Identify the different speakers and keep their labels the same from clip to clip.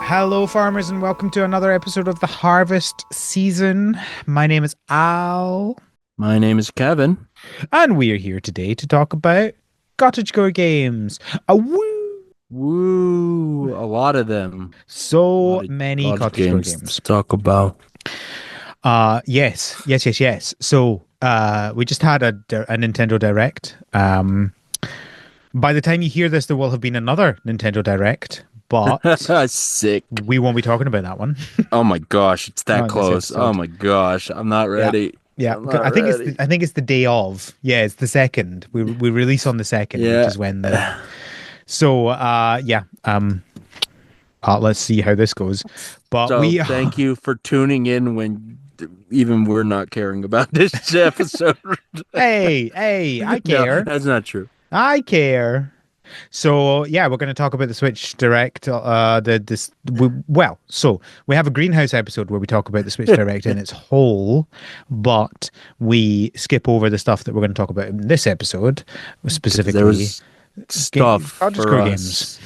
Speaker 1: Hello, farmers, and welcome to another episode of the harvest season. My name is Al,
Speaker 2: My name is Kevin.
Speaker 1: and we are here today to talk about cottagecore games. Woo!
Speaker 2: Woo! A lot of them. A
Speaker 1: So
Speaker 2: lot
Speaker 1: many
Speaker 2: of
Speaker 1: cottagecore
Speaker 2: games to
Speaker 1: games.
Speaker 2: talk about.
Speaker 1: Yes. So, we just had a Nintendo Direct. By the time you hear this, there will have been another Nintendo Direct, but
Speaker 2: Sick.
Speaker 1: we won't be talking about that one.
Speaker 2: Oh my gosh, it's that
Speaker 1: Not in this
Speaker 2: close. Oh
Speaker 1: episode.
Speaker 2: my gosh, I'm not
Speaker 1: Yeah.
Speaker 2: ready.
Speaker 1: Yeah,
Speaker 2: I'm
Speaker 1: because
Speaker 2: not
Speaker 1: I
Speaker 2: ready.
Speaker 1: think it's the day of. Yeah, it's the second. We release on the second, which
Speaker 2: Yeah.
Speaker 1: is when the let's see how this goes. But
Speaker 2: So
Speaker 1: we
Speaker 2: thank you for tuning in when even we're not caring about this episode.
Speaker 1: hey, I
Speaker 2: No,
Speaker 1: care.
Speaker 2: that's not true.
Speaker 1: I care. So yeah, we're going to talk about the Switch Direct. So we have a Greenhouse episode where we talk about the Switch Direct in its whole, but we skip over the stuff that we're going to talk about in this episode,
Speaker 2: Because there
Speaker 1: specifically
Speaker 2: was stuff for
Speaker 1: Cottagecore games.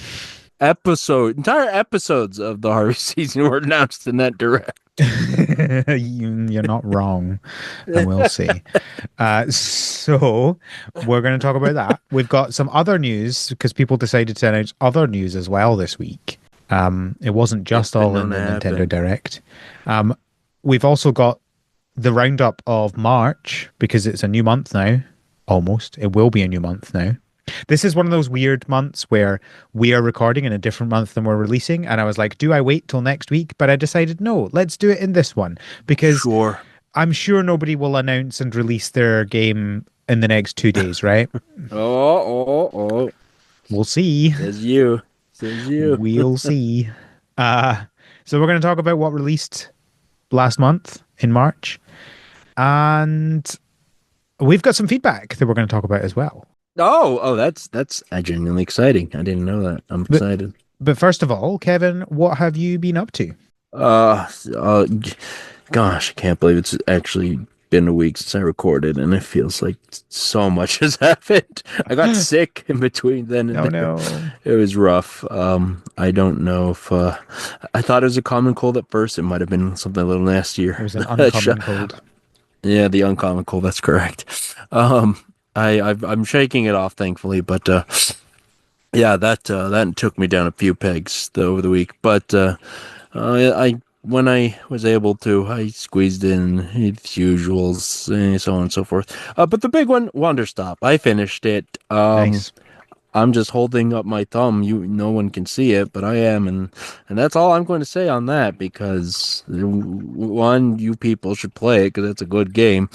Speaker 2: us. Entire episodes of the harvest season were announced in that direct.
Speaker 1: You're not wrong, and we'll see. So we're going to talk about that. We've got some other news because people decided to announce other news as well this week. It wasn't
Speaker 2: It's
Speaker 1: just
Speaker 2: been
Speaker 1: all in
Speaker 2: known
Speaker 1: the
Speaker 2: to
Speaker 1: Nintendo
Speaker 2: happen.
Speaker 1: Direct. We've also got the roundup of March because it's a new month now. Almost, it will be a new month now. This is one of those weird months where we are recording in a different month than we're releasing. And I was like, do I wait till next week? But I decided, no, let's do it in this one because
Speaker 2: Sure.
Speaker 1: I'm sure nobody will announce and release their game in the next 2 days, right?
Speaker 2: Oh.
Speaker 1: We'll see.
Speaker 2: Says you. Says you.
Speaker 1: We'll see. Uh, so we're going to talk about what released last month in March. And we've got some feedback that we're going to talk about as well.
Speaker 2: That's genuinely exciting. I didn't know that. I'm
Speaker 1: But
Speaker 2: excited.
Speaker 1: but first of all, Kevin, what have you been up to?
Speaker 2: Uh, uh, Gosh, I can't believe it's actually been a week since I recorded, and it feels like so much has happened. I got sick in between then and
Speaker 1: Oh
Speaker 2: there.
Speaker 1: no.
Speaker 2: It was rough. I don't know if I thought it was a common cold at first. It might have been something a little nastier.
Speaker 1: It was an uncommon cold.
Speaker 2: Yeah, the uncommon cold. That's correct. Um, I'm shaking it off, thankfully, but yeah, that took me down a few pegs over the week. But I when I was able to, I squeezed in its usuals, so on and so forth. But the big one, Wonder Stop, I finished it.
Speaker 1: Nice.
Speaker 2: I'm just holding up my thumb. No one can see it, but I am, and that's all I'm going to say on that because one, you people should play it because it's a good game,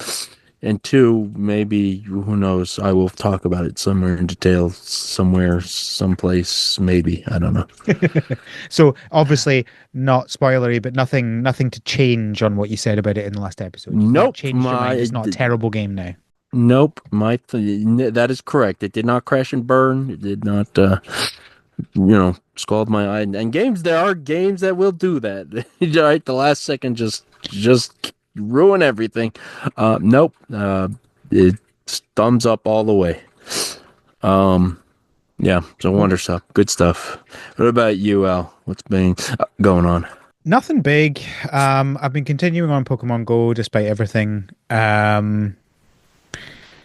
Speaker 2: and two, maybe who knows, I will talk about it somewhere in detail, somewhere, someplace, maybe I don't know.
Speaker 1: So obviously not spoilery, but nothing to change on what you said about it in the last episode. You've not
Speaker 2: Nope,
Speaker 1: changed your mind. It's not a terrible game now.
Speaker 2: nope, that is correct. It did not crash and burn. It did not. Scald my eye. And games, there are games that will do that. Right, the last second just ruin everything. Nope. It's thumbs up all the way. Um, yeah. So
Speaker 1: Cool.
Speaker 2: Wonder Stuff, good stuff. What about you, Al? What's been going on?
Speaker 1: Nothing big. I've been continuing on Pokemon Go despite everything.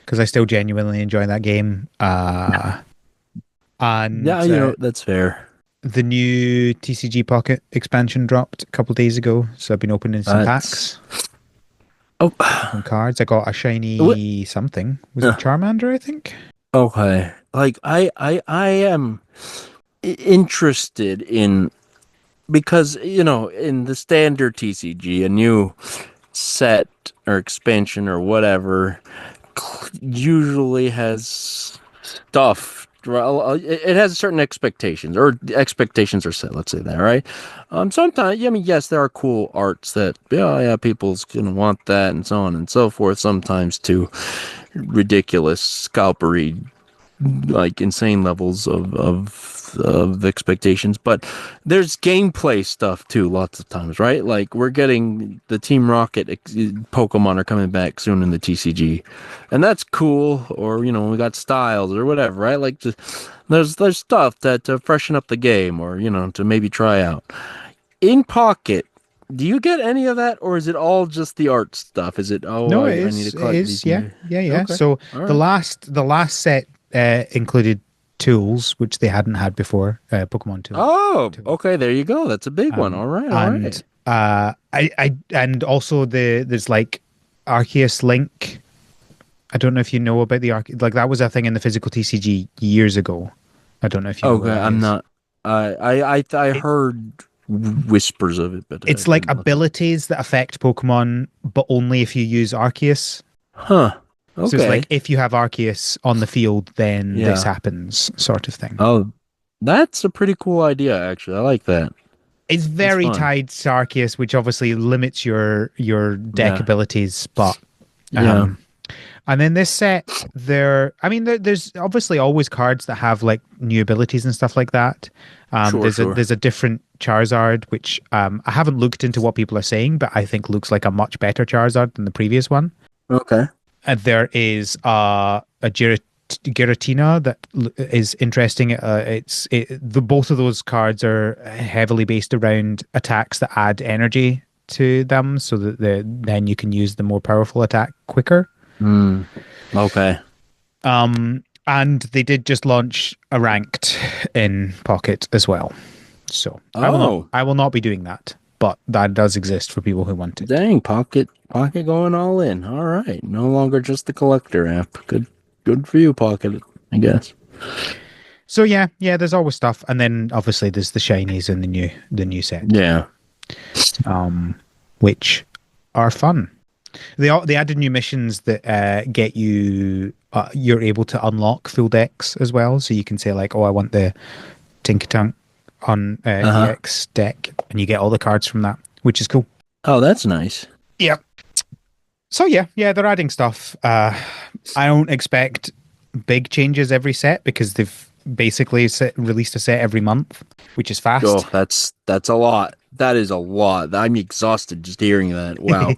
Speaker 1: Because I still genuinely enjoy that game.
Speaker 2: Yeah,
Speaker 1: And
Speaker 2: that's fair.
Speaker 1: the new TCG Pocket expansion dropped a couple days ago, so I've been opening some
Speaker 2: That's
Speaker 1: packs,
Speaker 2: oh,
Speaker 1: some cards. I got a
Speaker 2: what?
Speaker 1: shiny something. Was it Charmander, I think?
Speaker 2: Okay. Like I am interested in because in the standard TCG, a new set or expansion or whatever usually has stuff. Well, it has certain expectations, or expectations are set. Let's say that, right? Sometimes, yeah, I mean, yes, there are cool arts that, yeah, people's gonna want that, and so on and so forth. Sometimes too ridiculous scalpery, like insane levels of expectations, but there's gameplay stuff too lots of times, right? Like we're getting the Team Rocket Pokemon are coming back soon in the TCG, and that's cool. Or we got styles or whatever, right? Like there's stuff that to freshen up the game, or to maybe try out. in Pocket, do you get any of that, or is it all just the art stuff? Is it, oh,
Speaker 1: No,
Speaker 2: I need to
Speaker 1: it
Speaker 2: collect
Speaker 1: is.
Speaker 2: these
Speaker 1: Yeah,
Speaker 2: new?
Speaker 1: yeah, yeah.
Speaker 2: Okay,
Speaker 1: So
Speaker 2: all right.
Speaker 1: the last set included tools, which they hadn't had before. Pokemon
Speaker 2: Oh,
Speaker 1: tool.
Speaker 2: okay, there you go. That's a big one.
Speaker 1: Um,
Speaker 2: All right, all
Speaker 1: and
Speaker 2: right.
Speaker 1: and also there's like Arceus Link. I don't know if you know about the like that was a thing in the physical TCG years ago. I don't know if you know what
Speaker 2: Okay,
Speaker 1: that
Speaker 2: I'm
Speaker 1: is.
Speaker 2: not. I
Speaker 1: It
Speaker 2: heard whispers of it, but I
Speaker 1: it's like
Speaker 2: didn't look up.
Speaker 1: abilities that affect Pokemon, but only if you use Arceus.
Speaker 2: Huh.
Speaker 1: So it's like
Speaker 2: Okay.
Speaker 1: if you have Arceus on the field, then this
Speaker 2: Yeah.
Speaker 1: happens, sort of thing.
Speaker 2: Oh, that's a pretty cool idea, actually. I like that.
Speaker 1: It's
Speaker 2: That's
Speaker 1: very
Speaker 2: fun.
Speaker 1: tied to Arceus, which obviously limits your deck
Speaker 2: Yeah.
Speaker 1: abilities, but
Speaker 2: Yeah.
Speaker 1: um and then this set I mean there's obviously always cards that have like new abilities and stuff like that.
Speaker 2: Sure, sure.
Speaker 1: There's a different Charizard which I haven't looked into what people are saying, but I think looks like a much better Charizard than the previous one.
Speaker 2: Okay.
Speaker 1: And there is a Giratina that is interesting. The both of those cards are heavily based around attacks that add energy to them, so that then you can use the more powerful attack quicker.
Speaker 2: Hmm. Okay.
Speaker 1: And they did just launch a ranked in Pocket as well. So
Speaker 2: Oh,
Speaker 1: I will not be doing that, but that does exist for people who want it.
Speaker 2: dang, Pocket going all in. All right. No longer just the collector app. Good for you, Pocket, I guess.
Speaker 1: So yeah, yeah, there's always stuff, and then obviously there's the shinies and the new set,
Speaker 2: Yeah.
Speaker 1: um, which are fun. They added new missions that get you you're able to unlock full decks as well, so you can say like, oh, I want the Tinkatunk on
Speaker 2: Uh-huh.
Speaker 1: EX deck, and you get all the cards from that, which is cool.
Speaker 2: Oh, that's nice.
Speaker 1: Yeah. So yeah, yeah, they're adding stuff. I don't expect big changes every set because they've basically released a set every month, which is fast.
Speaker 2: Oh, that's a lot. That is a lot. I'm exhausted just hearing that. Wow.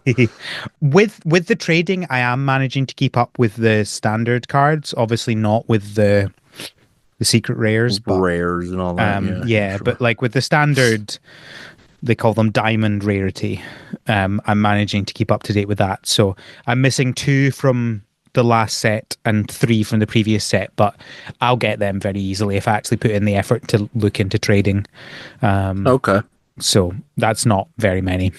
Speaker 1: With the trading, I am managing to keep up with the standard cards. Obviously, not with the secret rares, but
Speaker 2: Rares and all that. Yeah, sure,
Speaker 1: yeah. But
Speaker 2: sure.
Speaker 1: like with the standard, they call them diamond rarity. I'm managing to keep up to date with that. So I'm missing two from the last set and three from the previous set, but I'll get them very easily if I actually put in the effort to look into trading.
Speaker 2: Okay.
Speaker 1: So that's not very many.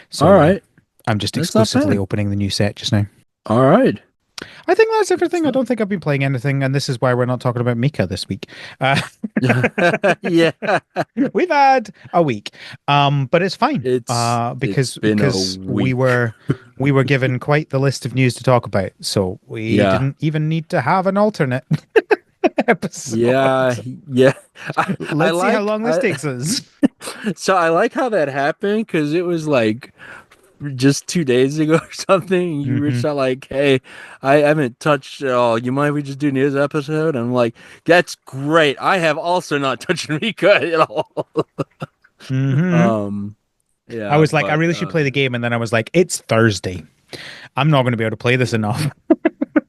Speaker 1: So
Speaker 2: All
Speaker 1: yeah,
Speaker 2: right.
Speaker 1: I'm just
Speaker 2: That's not
Speaker 1: exclusively
Speaker 2: bad.
Speaker 1: opening the new set just now.
Speaker 2: All right.
Speaker 1: I think that's
Speaker 2: Good
Speaker 1: everything. I
Speaker 2: stuff.
Speaker 1: don't think I've been playing anything, and this is why we're not talking about Mika this week. Uh,
Speaker 2: Yeah.
Speaker 1: we've had a week, but it's fine.
Speaker 2: It's been a
Speaker 1: Because
Speaker 2: week.
Speaker 1: we were given quite the list of news to talk about, so we
Speaker 2: Yeah.
Speaker 1: didn't even need to have an alternate
Speaker 2: Yeah.
Speaker 1: episode.
Speaker 2: Yeah. I
Speaker 1: Let's see how
Speaker 2: like
Speaker 1: long this takes us.
Speaker 2: so I like how that happened because it was like just 2 days ago or something. You
Speaker 1: Hmm.
Speaker 2: reached out like, "Hey, I haven't touched at all. You mind if we just do news episode?" And I'm like, "That's great. I have also not touched Mika at all."
Speaker 1: Hmm.
Speaker 2: Um,
Speaker 1: I
Speaker 2: yeah,
Speaker 1: was like, I
Speaker 2: but
Speaker 1: really should play the game, and then I was like, it's Thursday. I'm not going to be able to play this enough.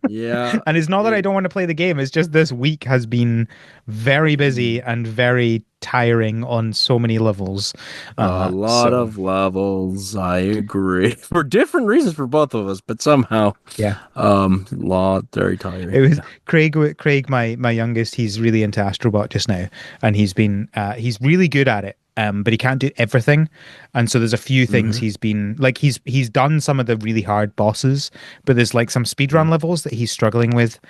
Speaker 2: yeah,
Speaker 1: And it's not that I
Speaker 2: it,
Speaker 1: don't want to play the game. It's just this week has been very busy and very tiring on so many levels.
Speaker 2: a lot
Speaker 1: So
Speaker 2: of levels. I agree for different reasons for both of us, but somehow,
Speaker 1: yeah,
Speaker 2: lot very tiring.
Speaker 1: it was
Speaker 2: Yeah.
Speaker 1: Craig, my youngest. He's really into Astrobot just now, and he's really good at it. But he can't do everything, and so there's a few things
Speaker 2: Hmm.
Speaker 1: he's been like he's done some of the really hard bosses, but there's like some speedrun levels that he's struggling with,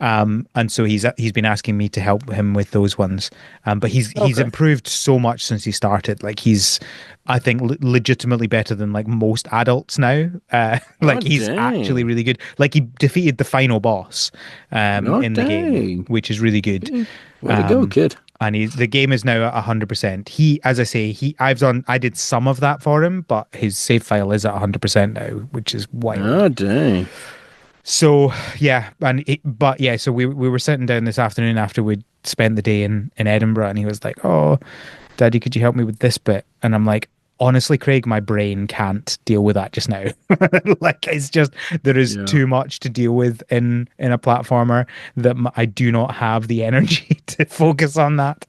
Speaker 1: and so he's been asking me to help him with those ones. But he's
Speaker 2: Okay.
Speaker 1: improved so much since he started. Like he's, I think, legitimately better than like most adults now.
Speaker 2: Oh
Speaker 1: Like he's actually
Speaker 2: dang.
Speaker 1: really good. Like he defeated the final boss,
Speaker 2: Oh
Speaker 1: in the game,
Speaker 2: dang.
Speaker 1: which is really good.
Speaker 2: Okay. Way to go,
Speaker 1: Um,
Speaker 2: kid.
Speaker 1: and the game is now at 100%. As I say, I did some of that for him, but his save file is at 100% now, which is wild.
Speaker 2: Oh dang.
Speaker 1: So yeah, but yeah, so we were sitting down this afternoon after we'd spent the day in Edinburgh, and he was like, "Oh, Daddy, could you help me with this bit?" And I'm like, honestly, Craig, my brain can't deal with that just now. Like it's just there is
Speaker 2: Yeah.
Speaker 1: too much to deal with in a platformer that I do not have the energy to focus on that.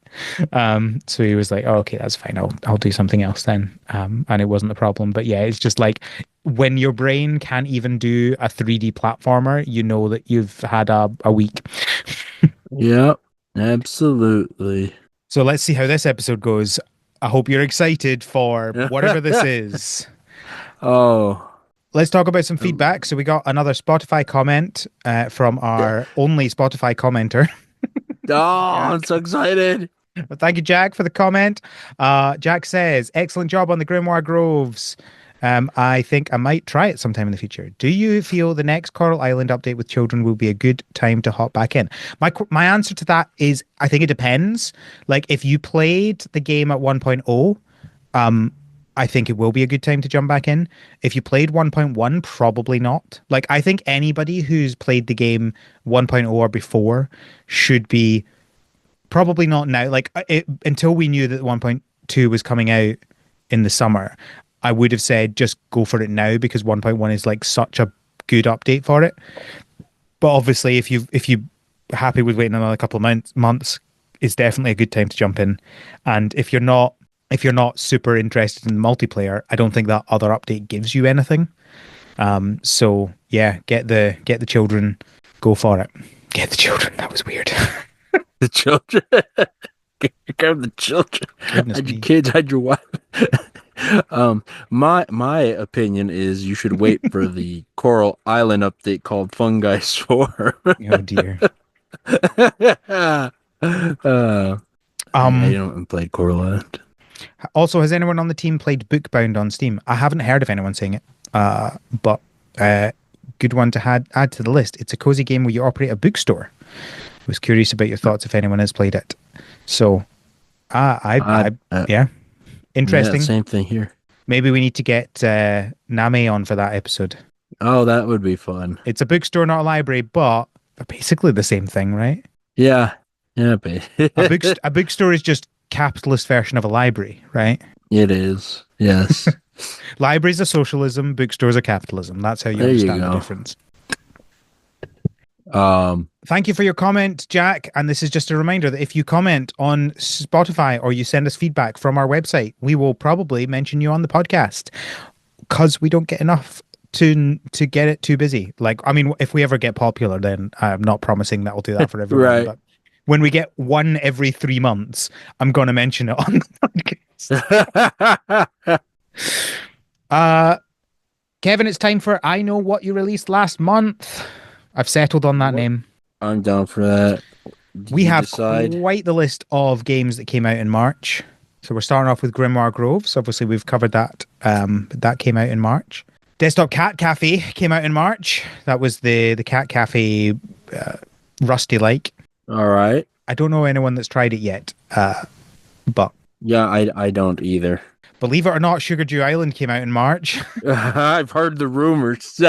Speaker 1: So he was like, "Oh, okay, that's fine. I'll do something else then." And it wasn't a problem. But yeah, it's just like when your brain can't even do a 3D platformer, you know that you've had a week.
Speaker 2: Yep. Absolutely.
Speaker 1: So let's see how this episode goes. I hope you're excited for whatever this is.
Speaker 2: Oh.
Speaker 1: Let's talk about some feedback. So we got another Spotify comment from our only Spotify commenter.
Speaker 2: Oh, I'm
Speaker 1: Jack.
Speaker 2: so excited.
Speaker 1: Well, thank you, Jack, for the comment. Jack says, excellent job on the Grimoire Groves. I think I might try it sometime in the future. Do you feel the next Coral Island update with children will be a good time to hop back in? My answer to that is I think it depends. Like if you played the game at 1.0, I think it will be a good time to jump back in. If you played 1.1, probably not. Like I think anybody who's played the game 1.0 or before should be probably not now. Like until we knew that 1.2 was coming out in the summer, I would have said just go for it now because 1.1 is like such a good update for it. But obviously, if you happy with waiting another couple of months, it's definitely a good time to jump in. And if you're not super interested in multiplayer, I don't think that other update gives you anything. So yeah, get the children, go for it. Get the children. That was weird.
Speaker 2: The children. Grab the children.
Speaker 1: Goodness
Speaker 2: Hide your
Speaker 1: me.
Speaker 2: kids, hide your wife. My opinion is you should wait for the Coral Island update called Fungi Swarm.
Speaker 1: Oh dear.
Speaker 2: I don't play Coral Island.
Speaker 1: Also, has anyone on the team played Bookbound on Steam? I haven't heard of anyone saying it, but good one to add to the list. It's a cozy game where you operate a bookstore. I was curious about your thoughts if anyone has played it. So, yeah, interesting.
Speaker 2: Yeah, same thing here.
Speaker 1: Maybe we need to get Name on for that episode.
Speaker 2: Oh, that would be fun.
Speaker 1: It's a bookstore, not a library, but they're basically the same thing, right?
Speaker 2: Yeah, yeah,
Speaker 1: A bookstore is just capitalist version of a library, right?
Speaker 2: It is. Yes.
Speaker 1: Libraries are socialism, bookstores are capitalism. That's how you
Speaker 2: There you
Speaker 1: understand the
Speaker 2: go.
Speaker 1: difference.
Speaker 2: Um,
Speaker 1: Thank you for your comment, Jack. And this is just a reminder that if you comment on Spotify or you send us feedback from our website, we will probably mention you on the podcast because we don't get enough to get it too busy. Like, I mean, if we ever get popular, then I'm not promising that we'll do that for everyone.
Speaker 2: Right.
Speaker 1: But when we get one every 3 months, I'm going to mention it on the podcast. Kevin, it's time for I Know What You Released Last Month. I've settled on that name.
Speaker 2: I'm down for that.
Speaker 1: We have quite the list of games that came out in March. So we're starting off with Grimoire Groves. Obviously, we've covered that. That came out in March. Desktop Cat Cafe came out in March. That was the Cat Cafe Rusty-like.
Speaker 2: All right.
Speaker 1: I don't know anyone that's tried it yet, but
Speaker 2: Yeah, I don't either.
Speaker 1: believe it or not, Sugar Dew Island came out in March.
Speaker 2: I've heard the rumors.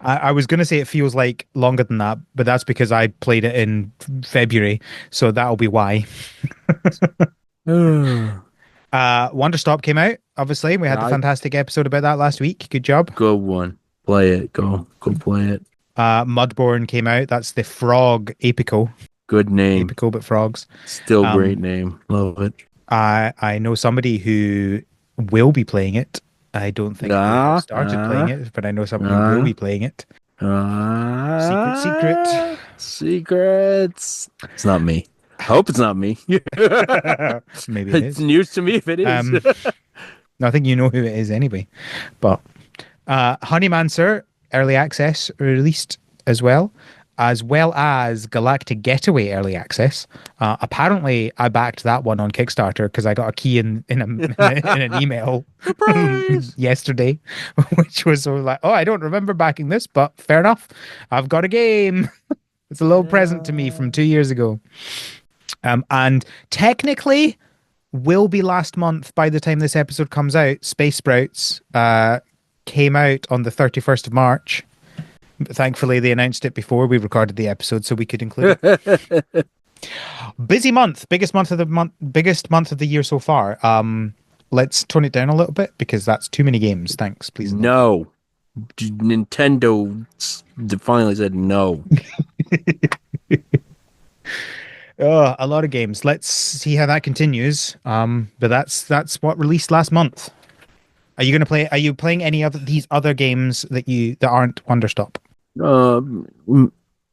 Speaker 1: I was going to say it feels like longer than that, but that's because I played it in February, so that'll be why. Wonder Stop came out, obviously. We had the fantastic episode about that last week. Good job.
Speaker 2: Good one. Play it. Go play it.
Speaker 1: Mudborn came out. That's the frog Apico.
Speaker 2: Good name.
Speaker 1: Apico, but frogs.
Speaker 2: Still great name. Love it.
Speaker 1: I know somebody who will be playing it. I don't think they have started playing it, but I know somebody who will be playing it. Secret.
Speaker 2: Secrets. It's not me. I hope it's not me.
Speaker 1: Maybe it
Speaker 2: It's
Speaker 1: is.
Speaker 2: news to me if it is.
Speaker 1: No, I think you know who it is anyway. But Honeymancer Early Access released as well as Galactic Getaway Early Access. Apparently, I backed that one on Kickstarter because I got a key in an email yesterday, which was sort of like, oh, I don't remember backing this, but fair enough. I've got a game. It's a little present to me from 2 years ago. And technically will be last month by the time this episode comes out. Space Sprouts came out on the 31st of March. But thankfully, they announced it before we recorded the episode, so we could include it. Busy month, biggest month of the year so far. let's tone it down a little bit because that's too many games. Thanks, please and thank you.
Speaker 2: No. Nintendo finally said no.
Speaker 1: Oh, a lot of games. Let's see how that continues. But that's what released last month. Are you gonna play? Are you playing any of these other games that aren't Wonderstop?
Speaker 2: Um,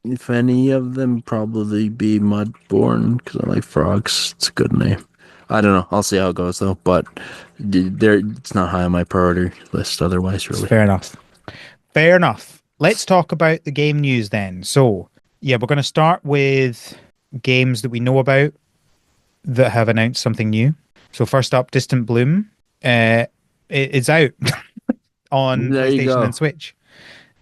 Speaker 2: if any of them, probably be Mudborn because I like frogs. It's a good name. I don't know. I'll see how it goes though. But it's not high on my priority list otherwise,
Speaker 1: It's
Speaker 2: really.
Speaker 1: fair enough. Fair enough. Let's talk about the game news then. So, yeah, we're going to start with games that we know about that have announced something new. So, first up, Distant Bloom. It's out on
Speaker 2: There you
Speaker 1: PlayStation and
Speaker 2: go.
Speaker 1: Switch.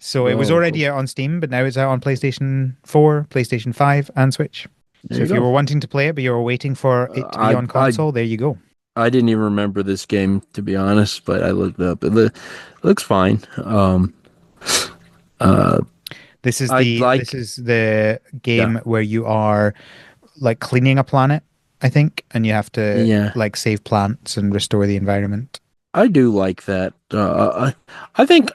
Speaker 1: So, it was
Speaker 2: Oh,
Speaker 1: already out on Steam, but now it's out on PlayStation 4, PlayStation 5, and Switch.
Speaker 2: there
Speaker 1: So,
Speaker 2: you
Speaker 1: if you
Speaker 2: go.
Speaker 1: were wanting to play it, but you were waiting for it to be on
Speaker 2: I
Speaker 1: console, there you go.
Speaker 2: I didn't even remember this game to be honest, but I looked it up. Looks fine. Uh, I
Speaker 1: This
Speaker 2: like
Speaker 1: is the
Speaker 2: yeah
Speaker 1: game where you are like cleaning a planet, I think, and you have to
Speaker 2: yeah.
Speaker 1: like save plants and restore the environment.
Speaker 2: I do like that. I think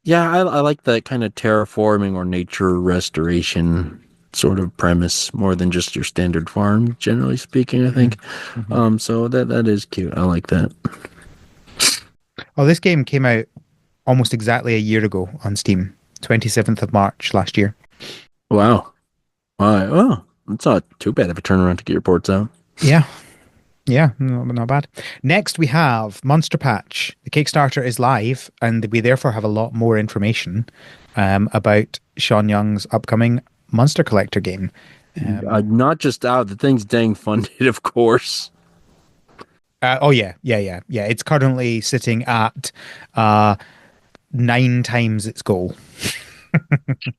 Speaker 2: yeah, I like that kind of terraforming or nature restoration sort of premise more than just your standard farm, generally speaking, I
Speaker 1: Mhm.
Speaker 2: think.
Speaker 1: Mhm.
Speaker 2: So that is cute. I like that.
Speaker 1: Oh, this game came out almost exactly a year ago on Steam, 27th of March last year.
Speaker 2: Wow. Why? Oh, it's not too bad of a turnaround to get your ports out.
Speaker 1: Yeah, yeah, not bad. Next, we have Monster Patch. The Kickstarter is live, and we therefore have a lot more information about Sean Young's upcoming Monster Collector game.
Speaker 2: Not just out, the thing's dang funded, of course.
Speaker 1: Oh yeah. It's currently sitting at uh, 9 times its goal,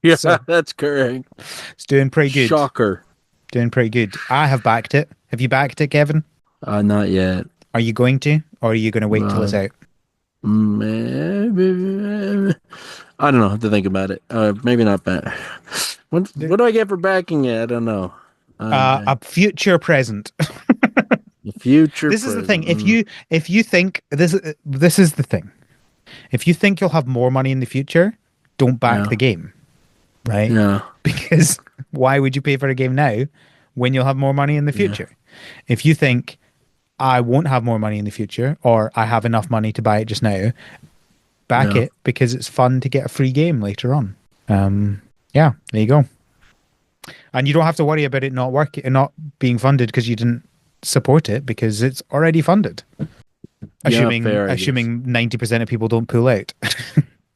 Speaker 2: Yeah,
Speaker 1: so
Speaker 2: that's correct.
Speaker 1: it's doing pretty good.
Speaker 2: Shocker.
Speaker 1: Doing pretty good. I have backed it. Have you backed it, Kevin?
Speaker 2: Not yet.
Speaker 1: Are you going to, or are you going to wait till it's
Speaker 2: Uh,
Speaker 1: out?
Speaker 2: maybe, I don't know. Have to think about it. Maybe not back. What do I get for backing it? I don't know.
Speaker 1: A future present.
Speaker 2: The future
Speaker 1: This is the thing.
Speaker 2: present.
Speaker 1: If you think this is the thing. If you think you'll have more money in the future, don't back
Speaker 2: Yeah,
Speaker 1: the game, right?
Speaker 2: yeah,
Speaker 1: Because why would you pay for a game now when you'll have more money in the
Speaker 2: yeah,
Speaker 1: future? If you think I won't have more money in the future, or I have enough money to buy it just now, back
Speaker 2: yeah,
Speaker 1: it because it's fun to get a free game later on. Yeah, there you go. And you don't have to worry about it not working, not being funded because you didn't support it because it's already funded.
Speaker 2: yeah.
Speaker 1: Assuming
Speaker 2: Fair, I guess.
Speaker 1: assuming 90% of people don't pull out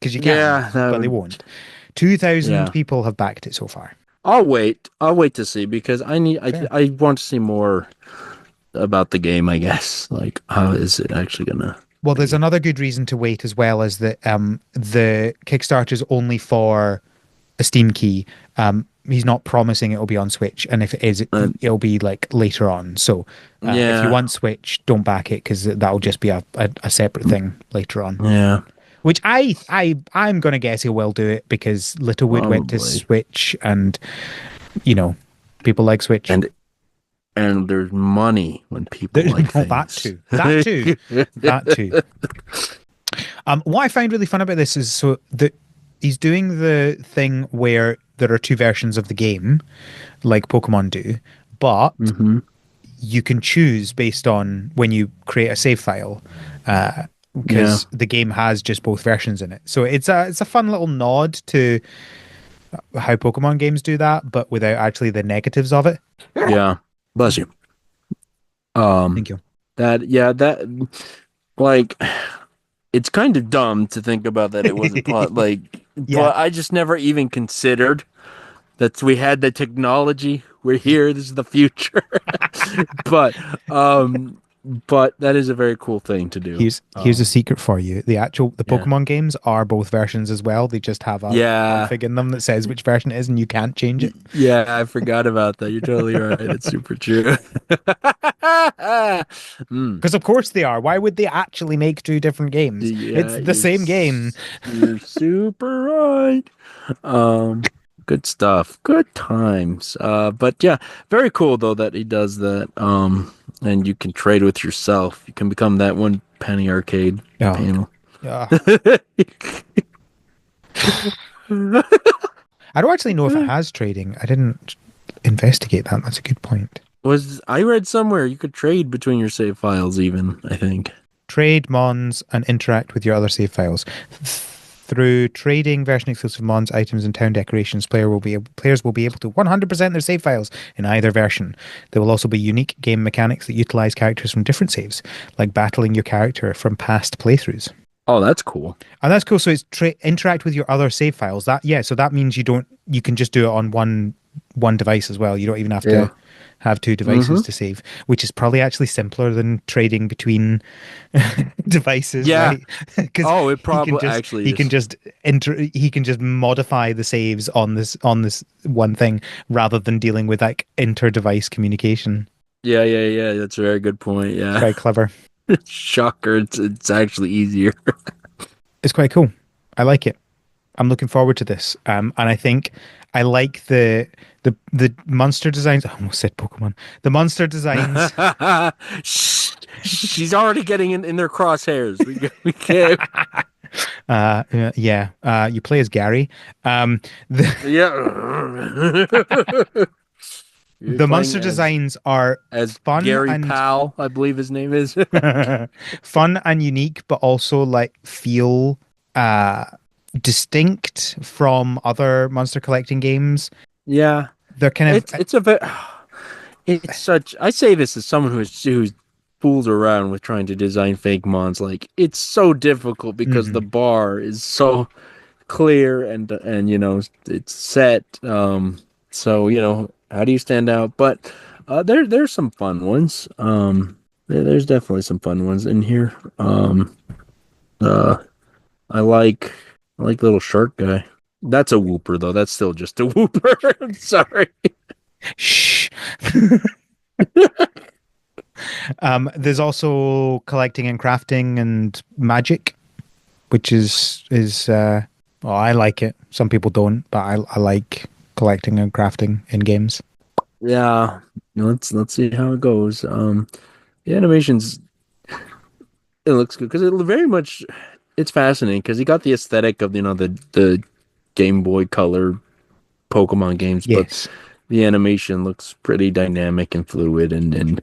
Speaker 1: because you can,
Speaker 2: Yeah, that
Speaker 1: but they
Speaker 2: would.
Speaker 1: won't. 2,000
Speaker 2: Yeah,
Speaker 1: people have backed it so far.
Speaker 2: I'll wait. I'll wait to see because I need.
Speaker 1: Fair.
Speaker 2: I want to see more about the game. I guess. Like, how is it actually gonna
Speaker 1: Well, there's
Speaker 2: be?
Speaker 1: another good reason to wait as well as that the Kickstarter is only for a Steam key. He's not promising it'll be on Switch, and if it is,
Speaker 2: Uh,
Speaker 1: it'll be like later on. So, if you
Speaker 2: yeah,
Speaker 1: want Switch, don't back it because that'll just be a separate thing later on.
Speaker 2: yeah,
Speaker 1: Which I'm gonna guess he will do it because Littlewood went to
Speaker 2: probably.
Speaker 1: Switch, and you know, people like Switch.
Speaker 2: And there's money when people
Speaker 1: There's
Speaker 2: like
Speaker 1: well, that
Speaker 2: things.
Speaker 1: too, that too, that too. What I find really fun about this is so that he's doing the thing where there are two versions of the game, like Pokemon do, but
Speaker 2: hmm
Speaker 1: you can choose based on when you create a save file,
Speaker 2: Yeah,
Speaker 1: because the game has just both versions in it. So it's a fun little nod to how Pokemon games do that, but without actually the negatives of it.
Speaker 2: yeah. Bless you. Um,
Speaker 1: Thank you.
Speaker 2: that yeah, that like it's kind of dumb to think about that it wasn't like,
Speaker 1: Yeah.
Speaker 2: but I just never even considered that we had the technology. We're here. This is the future. but um, but that is a very cool thing to do.
Speaker 1: Here's a secret for you. The
Speaker 2: Yeah,
Speaker 1: Pokemon games are both versions as well. They just have a
Speaker 2: yeah.
Speaker 1: config in them that says which version it is, and you can't change it.
Speaker 2: Yeah, I forgot about that. You're totally right. It's super true. mm.
Speaker 1: Because of course they are. Why would they actually make two different games? It's
Speaker 2: Yeah,
Speaker 1: the same game.
Speaker 2: you're super right. Um, Good stuff. Good times. But yeah, very cool though that he does that. And you can trade with yourself. You can become that one penny arcade
Speaker 1: Oh,
Speaker 2: panel.
Speaker 1: yeah. I don't actually know if it has trading. I didn't investigate that. That's a good point.
Speaker 2: Was I read somewhere you could trade between your save files even, I think.
Speaker 1: Trade mons and interact with your other save files. Through trading version exclusive mons, items, and town decorations, players will be able to 100% their save files in either version. There will also be unique game mechanics that utilize characters from different saves, like battling your character from past playthroughs.
Speaker 2: Oh, that's cool.
Speaker 1: And that's cool. So it's interact with your other save files. So that means you can just do it on one device as well. You don't even have
Speaker 2: Yeah.
Speaker 1: to have two devices to save, which is probably actually simpler than trading between devices,
Speaker 2: Yeah.
Speaker 1: right? Because
Speaker 2: Oh, it probably actually
Speaker 1: he can
Speaker 2: is.
Speaker 1: just he can just modify the saves on this one thing rather than dealing with like inter-device communication.
Speaker 2: Yeah. That's a very good point.
Speaker 1: It's
Speaker 2: Yeah.
Speaker 1: very clever.
Speaker 2: Shocker. It's actually easier.
Speaker 1: It's quite cool. I like it. I'm looking forward to this. And I think I like the monster designs. I almost said Pokemon. The monster designs.
Speaker 2: She's already getting in their crosshairs. We can't.
Speaker 1: Yeah. You play as Gary. The
Speaker 2: Yeah. You're
Speaker 1: the
Speaker 2: playing
Speaker 1: monster designs are
Speaker 2: as
Speaker 1: fun
Speaker 2: Gary
Speaker 1: and
Speaker 2: Powell, I believe his name is.
Speaker 1: fun and unique, but also like feel uh distinct from other monster collecting games.
Speaker 2: Yeah.
Speaker 1: They're kind of
Speaker 2: It's a bit. It's such. I say this as someone who's fooled around with trying to design fake mons. Like it's so difficult because the
Speaker 1: mhm.
Speaker 2: bar is so clear and it's set. So how do you stand out? But there's some fun ones. There's definitely some fun ones in here. Uh, I like I like little shark guy. That's a whooper though. That's still just a whooper. I'm sorry.
Speaker 1: Shh. There's also collecting and crafting and magic, which is well, I like it. Some people don't, but I like collecting and crafting in games.
Speaker 2: Yeah, let's see how it goes. The animations it looks good because it very much it's fascinating because he got the aesthetic of the Game Boy Color Pokemon games, but
Speaker 1: Yes.
Speaker 2: the animation looks pretty dynamic and fluid and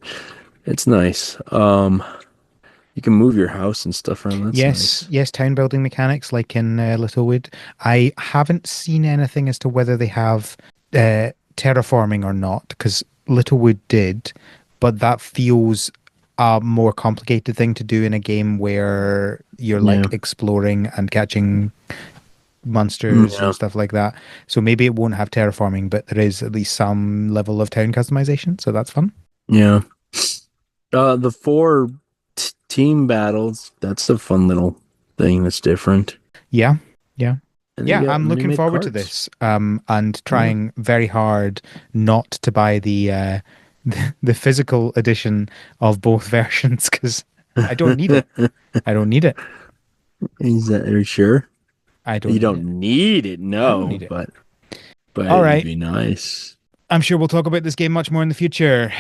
Speaker 2: it's nice. You can move your house and stuff around. That's
Speaker 1: Yes,
Speaker 2: nice.
Speaker 1: yes, town building mechanics like in Littlewood. I haven't seen anything as to whether they have terraforming or not, because Littlewood did, but that feels a more complicated thing to do in a game where you're
Speaker 2: Yeah.
Speaker 1: like exploring and catching monsters
Speaker 2: Yeah.
Speaker 1: and stuff like that. So maybe it won't have terraforming, but there is at least some level of town customization, so that's fun.
Speaker 2: Yeah. The four team battles, that's a fun little thing that's different.
Speaker 1: Yeah, yeah.
Speaker 2: And
Speaker 1: Yeah, I'm
Speaker 2: they
Speaker 1: looking
Speaker 2: made
Speaker 1: forward to
Speaker 2: cards.
Speaker 1: this. And
Speaker 2: Yeah.
Speaker 1: trying very hard not to buy the physical edition of both versions because I don't need it. I don't need it.
Speaker 2: Are you sure?
Speaker 1: I
Speaker 2: You
Speaker 1: don't need it.
Speaker 2: don't need it,
Speaker 1: I don't
Speaker 2: no,
Speaker 1: need it.
Speaker 2: but
Speaker 1: All
Speaker 2: it'd
Speaker 1: right.
Speaker 2: be nice.
Speaker 1: I'm sure we'll talk about this game much more in the future.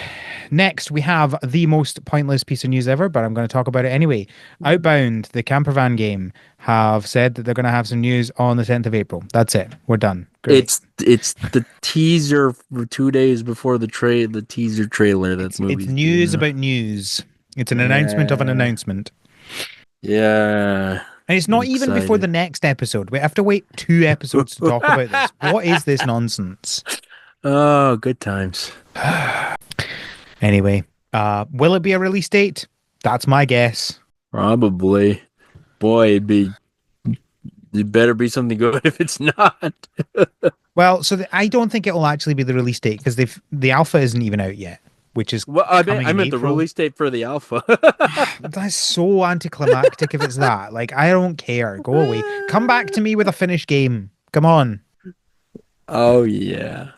Speaker 1: Next, we have the most pointless piece of news ever, but I'm going to talk about it anyway. Outbound, the campervan game, have said that they're going to have some news on the 10th of April. That's it. We're done. Great.
Speaker 2: It's the teaser for 2 days before the teaser trailer that
Speaker 1: It's
Speaker 2: movie's
Speaker 1: news
Speaker 2: doing.
Speaker 1: about news. It's an announcement of an
Speaker 2: Yeah.
Speaker 1: announcement.
Speaker 2: Yeah.
Speaker 1: And it's
Speaker 2: I'm
Speaker 1: not even before the
Speaker 2: excited.
Speaker 1: next episode. We have to wait 2 episodes to talk about this. What is this nonsense?
Speaker 2: Oh, good times.
Speaker 1: Anyway, will it be a release date? That's my guess.
Speaker 2: Probably. Boy, it better be something good if it's not.
Speaker 1: Well, so I don't think it will actually be the release date because the alpha isn't even out yet, which is
Speaker 2: Well,
Speaker 1: coming
Speaker 2: I
Speaker 1: in
Speaker 2: meant the
Speaker 1: April.
Speaker 2: release date for the alpha.
Speaker 1: That's so anticlimactic if it's that. Like, I don't care. Go away. Come back to me with a finished game. Come on.
Speaker 2: Oh yeah.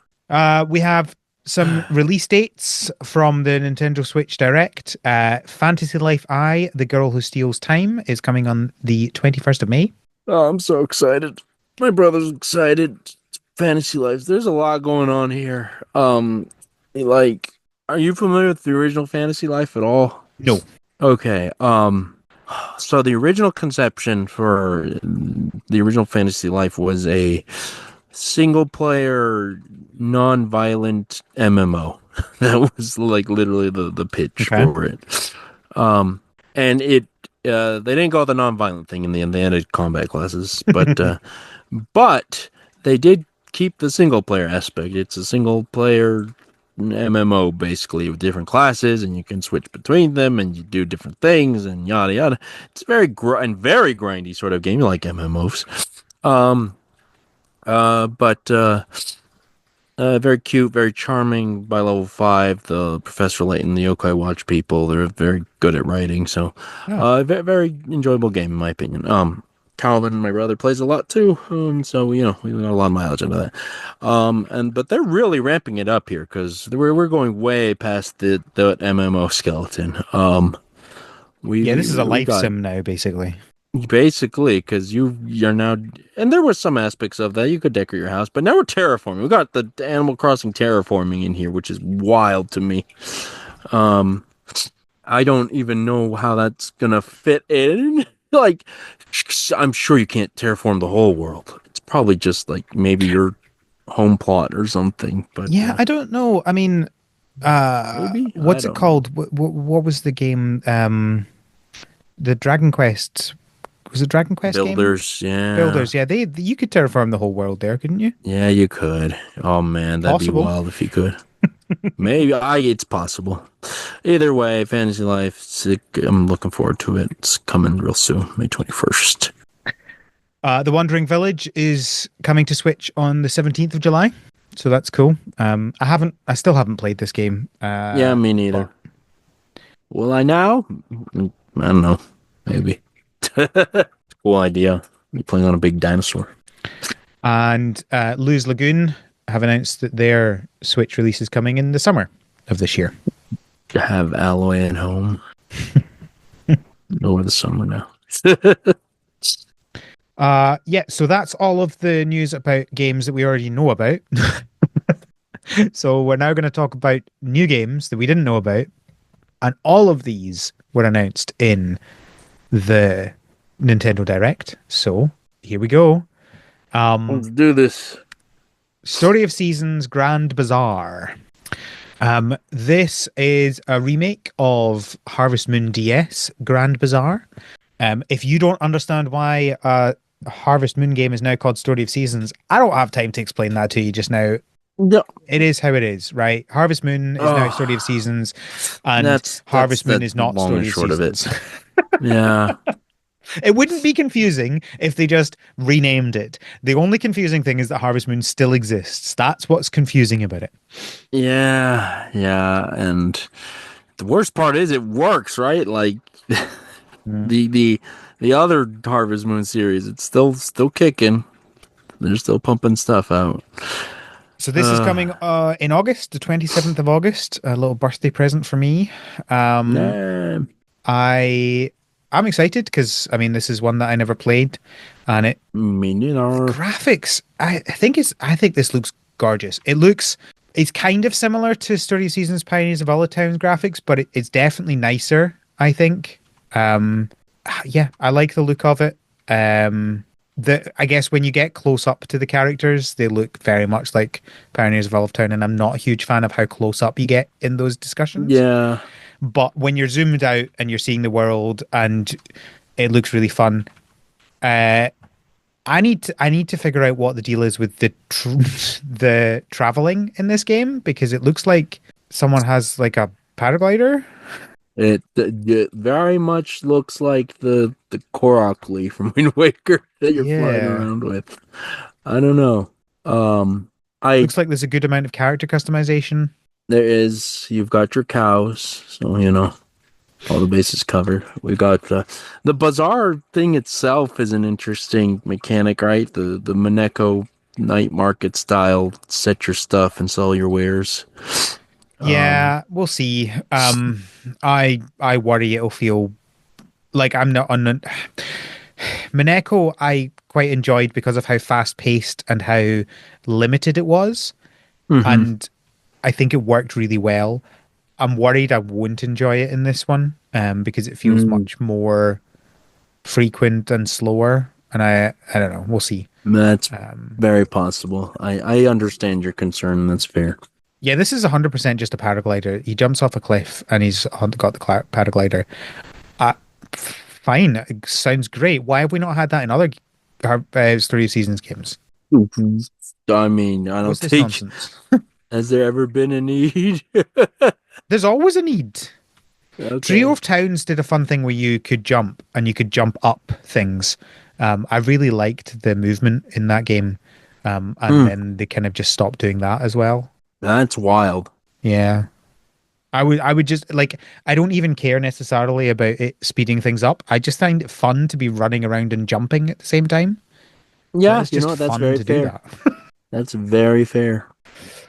Speaker 1: We have some release dates from the Nintendo Switch Direct. Fantasy Life I, The Girl Who Steals Time, is coming on the 21st of May.
Speaker 2: Oh, I'm so excited. My brother's excited. Fantasy Life. There's a lot going on here. Like, are you familiar with the original Fantasy Life at all?
Speaker 1: No.
Speaker 2: Okay. So the original conception for the original Fantasy Life was a single player, non-violent MMO. That was like literally the pitch
Speaker 1: Okay.
Speaker 2: for it. Um, and they didn't go the non-violent thing in the end. They added combat classes, but they did keep the single player aspect. It's a single player MMO basically with different classes, and you can switch between them, and you do different things, and yada yada. It's very grindy sort of game, like MMOs. Um, but Very cute, very charming. By level 5, the Professor Layton, the Yokai Watch people, they're very good at writing. So,
Speaker 1: Oh.
Speaker 2: very enjoyable game in my opinion. Calvin, my brother, plays a lot too. So we got a lot of mileage into that. But they're really ramping it up here because we're going way past the MMO skeleton.
Speaker 1: Yeah, this is a
Speaker 2: We
Speaker 1: life
Speaker 2: got
Speaker 1: sim now, basically.
Speaker 2: basically, because you're now, and there were some aspects of that you could decorate your house, but now we're terraforming. We got the Animal Crossing terraforming in here, which is wild to me. Um, I don't even know how that's gonna fit in. Like, I'm sure you can't terraform the whole world. It's probably just like maybe your home plot or something, but
Speaker 1: Yeah, I don't know. I mean,
Speaker 2: maybe I
Speaker 1: what's it
Speaker 2: don't know.
Speaker 1: called? What was the game? The Dragon Quest. Was it Dragon Quest game?
Speaker 2: Builders, yeah,
Speaker 1: Builders. Yeah, you could terraform the whole world there, couldn't you?
Speaker 2: yeah, you could. Oh man, that'd be
Speaker 1: Possible.
Speaker 2: wild if you could. Maybe it's possible. Either way, Fantasy Life, I'm looking forward to it. It's coming real soon, May 21st.
Speaker 1: The Wandering Village is coming to Switch on the 17th of July. So that's cool. I still haven't played this game.
Speaker 2: Yeah, me
Speaker 1: But
Speaker 2: neither. Will I now? I don't know. Maybe. Cool idea. You playing on a big dinosaur.
Speaker 1: and Luz Lagoon have announced that their Switch release is coming in the summer of this year.
Speaker 2: To have Alloy at home over the summer now.
Speaker 1: Yeah, so that's all of the news about games that we already know about. So we're now going to talk about new games that we didn't know about, and all of these were announced in the Nintendo Direct. So here we go.
Speaker 2: Let's do this.
Speaker 1: Story of Seasons Grand Bazaar. This is a remake of Harvest Moon DS Grand Bazaar. If you don't understand why a Harvest Moon game is now called Story of Seasons, I don't have time to explain that to you just now.
Speaker 2: Yeah.
Speaker 1: It is how it is, right? Harvest Moon is now Story of
Speaker 2: Oh,
Speaker 1: Seasons, and
Speaker 2: that's
Speaker 1: Harvest Moon
Speaker 2: the
Speaker 1: is not
Speaker 2: long and
Speaker 1: Story of
Speaker 2: short of it.
Speaker 1: Seasons.
Speaker 2: Yeah.
Speaker 1: It wouldn't be confusing if they just renamed it. The only confusing thing is that Harvest Moon still exists. That's what's confusing about it.
Speaker 2: Yeah. Yeah. And the worst part is it works, right? Like
Speaker 1: Mm.
Speaker 2: the the the other Harvest Moon series, it's still kicking. They're still pumping stuff out.
Speaker 1: So this is
Speaker 2: Uh,
Speaker 1: coming in August, the 27th of August, a little birthday present for me. Um,
Speaker 2: nah,
Speaker 1: I I'm excited because I mean this is one that I never played, and
Speaker 2: me
Speaker 1: the
Speaker 2: neither.
Speaker 1: graphics I think this looks gorgeous. It's kind of similar to Story of Seasons Pioneers of All Towns graphics, but it's definitely nicer, I think. Um, yeah, I like the look of it. I guess when you get close up to the characters, they look very much like Pioneers of Olive Town, and I'm not a huge fan of how close up you get in those discussions.
Speaker 2: Yeah,
Speaker 1: But when you're zoomed out and you're seeing the world and it looks really fun, uh, I need to figure out what the deal is with the traveling in this game because it looks like someone has like a paraglider.
Speaker 2: it very much looks like the Korok leaf from Wind Waker that you're flying
Speaker 1: Yeah.
Speaker 2: around with. I don't know. Um, I
Speaker 1: Looks like there's a good amount of character customization.
Speaker 2: There is, you've got your cows, so all the bases covered. We got the bazaar thing itself is an interesting mechanic, right? The Moneko night market style, set your stuff and sell your wares. Um,
Speaker 1: Yeah, we'll see. I worry it'll feel like I'm not on. Mineko, I quite enjoyed because of how fast paced and how limited it was.
Speaker 2: Hmm.
Speaker 1: And I think it worked really well. I'm worried I won't enjoy it in this one, because it feels
Speaker 2: Mm,
Speaker 1: much more frequent and slower. And I don't know. We'll see.
Speaker 2: that's
Speaker 1: Um,
Speaker 2: very possible. I understand your concern. That's fair.
Speaker 1: yeah, this is 100% just a paraglider. He jumps off a cliff and he's got the paraglider. Fine, it sounds great. Why have we not had that in other Story of Seasons games?
Speaker 2: Mhm. I mean, I don't
Speaker 1: What's this
Speaker 2: think
Speaker 1: nonsense?
Speaker 2: has there ever been a need?
Speaker 1: There's always a need. Trio
Speaker 2: Okay.
Speaker 1: of Towns did a fun thing where you could jump and you could jump up things. I really liked the movement in that game. And
Speaker 2: Hmm.
Speaker 1: then they kind of just stopped doing that as well.
Speaker 2: That's wild.
Speaker 1: Yeah. I would just like I don't even care necessarily about it speeding things up. I just find it fun to be running around and jumping at the same time. Like
Speaker 2: Yeah,
Speaker 1: it's just
Speaker 2: that's
Speaker 1: fun
Speaker 2: very
Speaker 1: to do
Speaker 2: fair.
Speaker 1: that.
Speaker 2: That's very fair.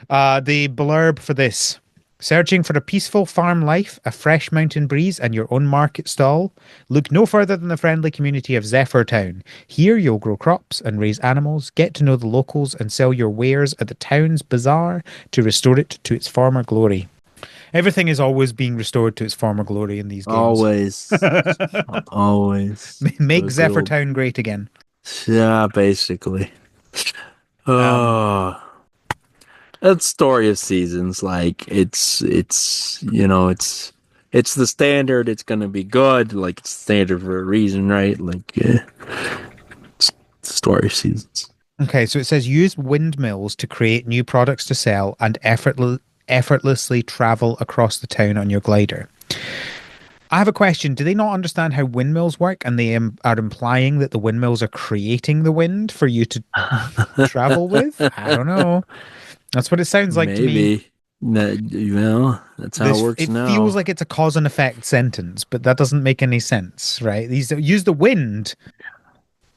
Speaker 1: The blurb for this. Searching for a peaceful farm life, a fresh mountain breeze, and your own market stall? Look no further than the friendly community of Zephyr Town. Here you'll grow crops and raise animals, get to know the locals, and sell your wares at the town's bazaar to restore it to its former glory. Everything is always being restored to its former glory in these games.
Speaker 2: Always, always
Speaker 1: Make
Speaker 2: the good
Speaker 1: Zephyr
Speaker 2: old.
Speaker 1: Town great again.
Speaker 2: Yeah, basically.
Speaker 1: Um,
Speaker 2: Oh, that story of seasons. Like it's the standard. It's gonna be good. Like it's standard for a reason, right? Like it's the story of seasons.
Speaker 1: okay, so it says use windmills to create new products to sell and effortlessly travel across the town on your glider. I have a question. Do they not understand how windmills work and they are implying that the windmills are creating the wind for you to travel with? I don't know. That's what it sounds like to me.
Speaker 2: Maybe that that's how it
Speaker 1: This
Speaker 2: works
Speaker 1: it feels
Speaker 2: now.
Speaker 1: like it's a cause and effect sentence, but that doesn't make any sense, right? These use the wind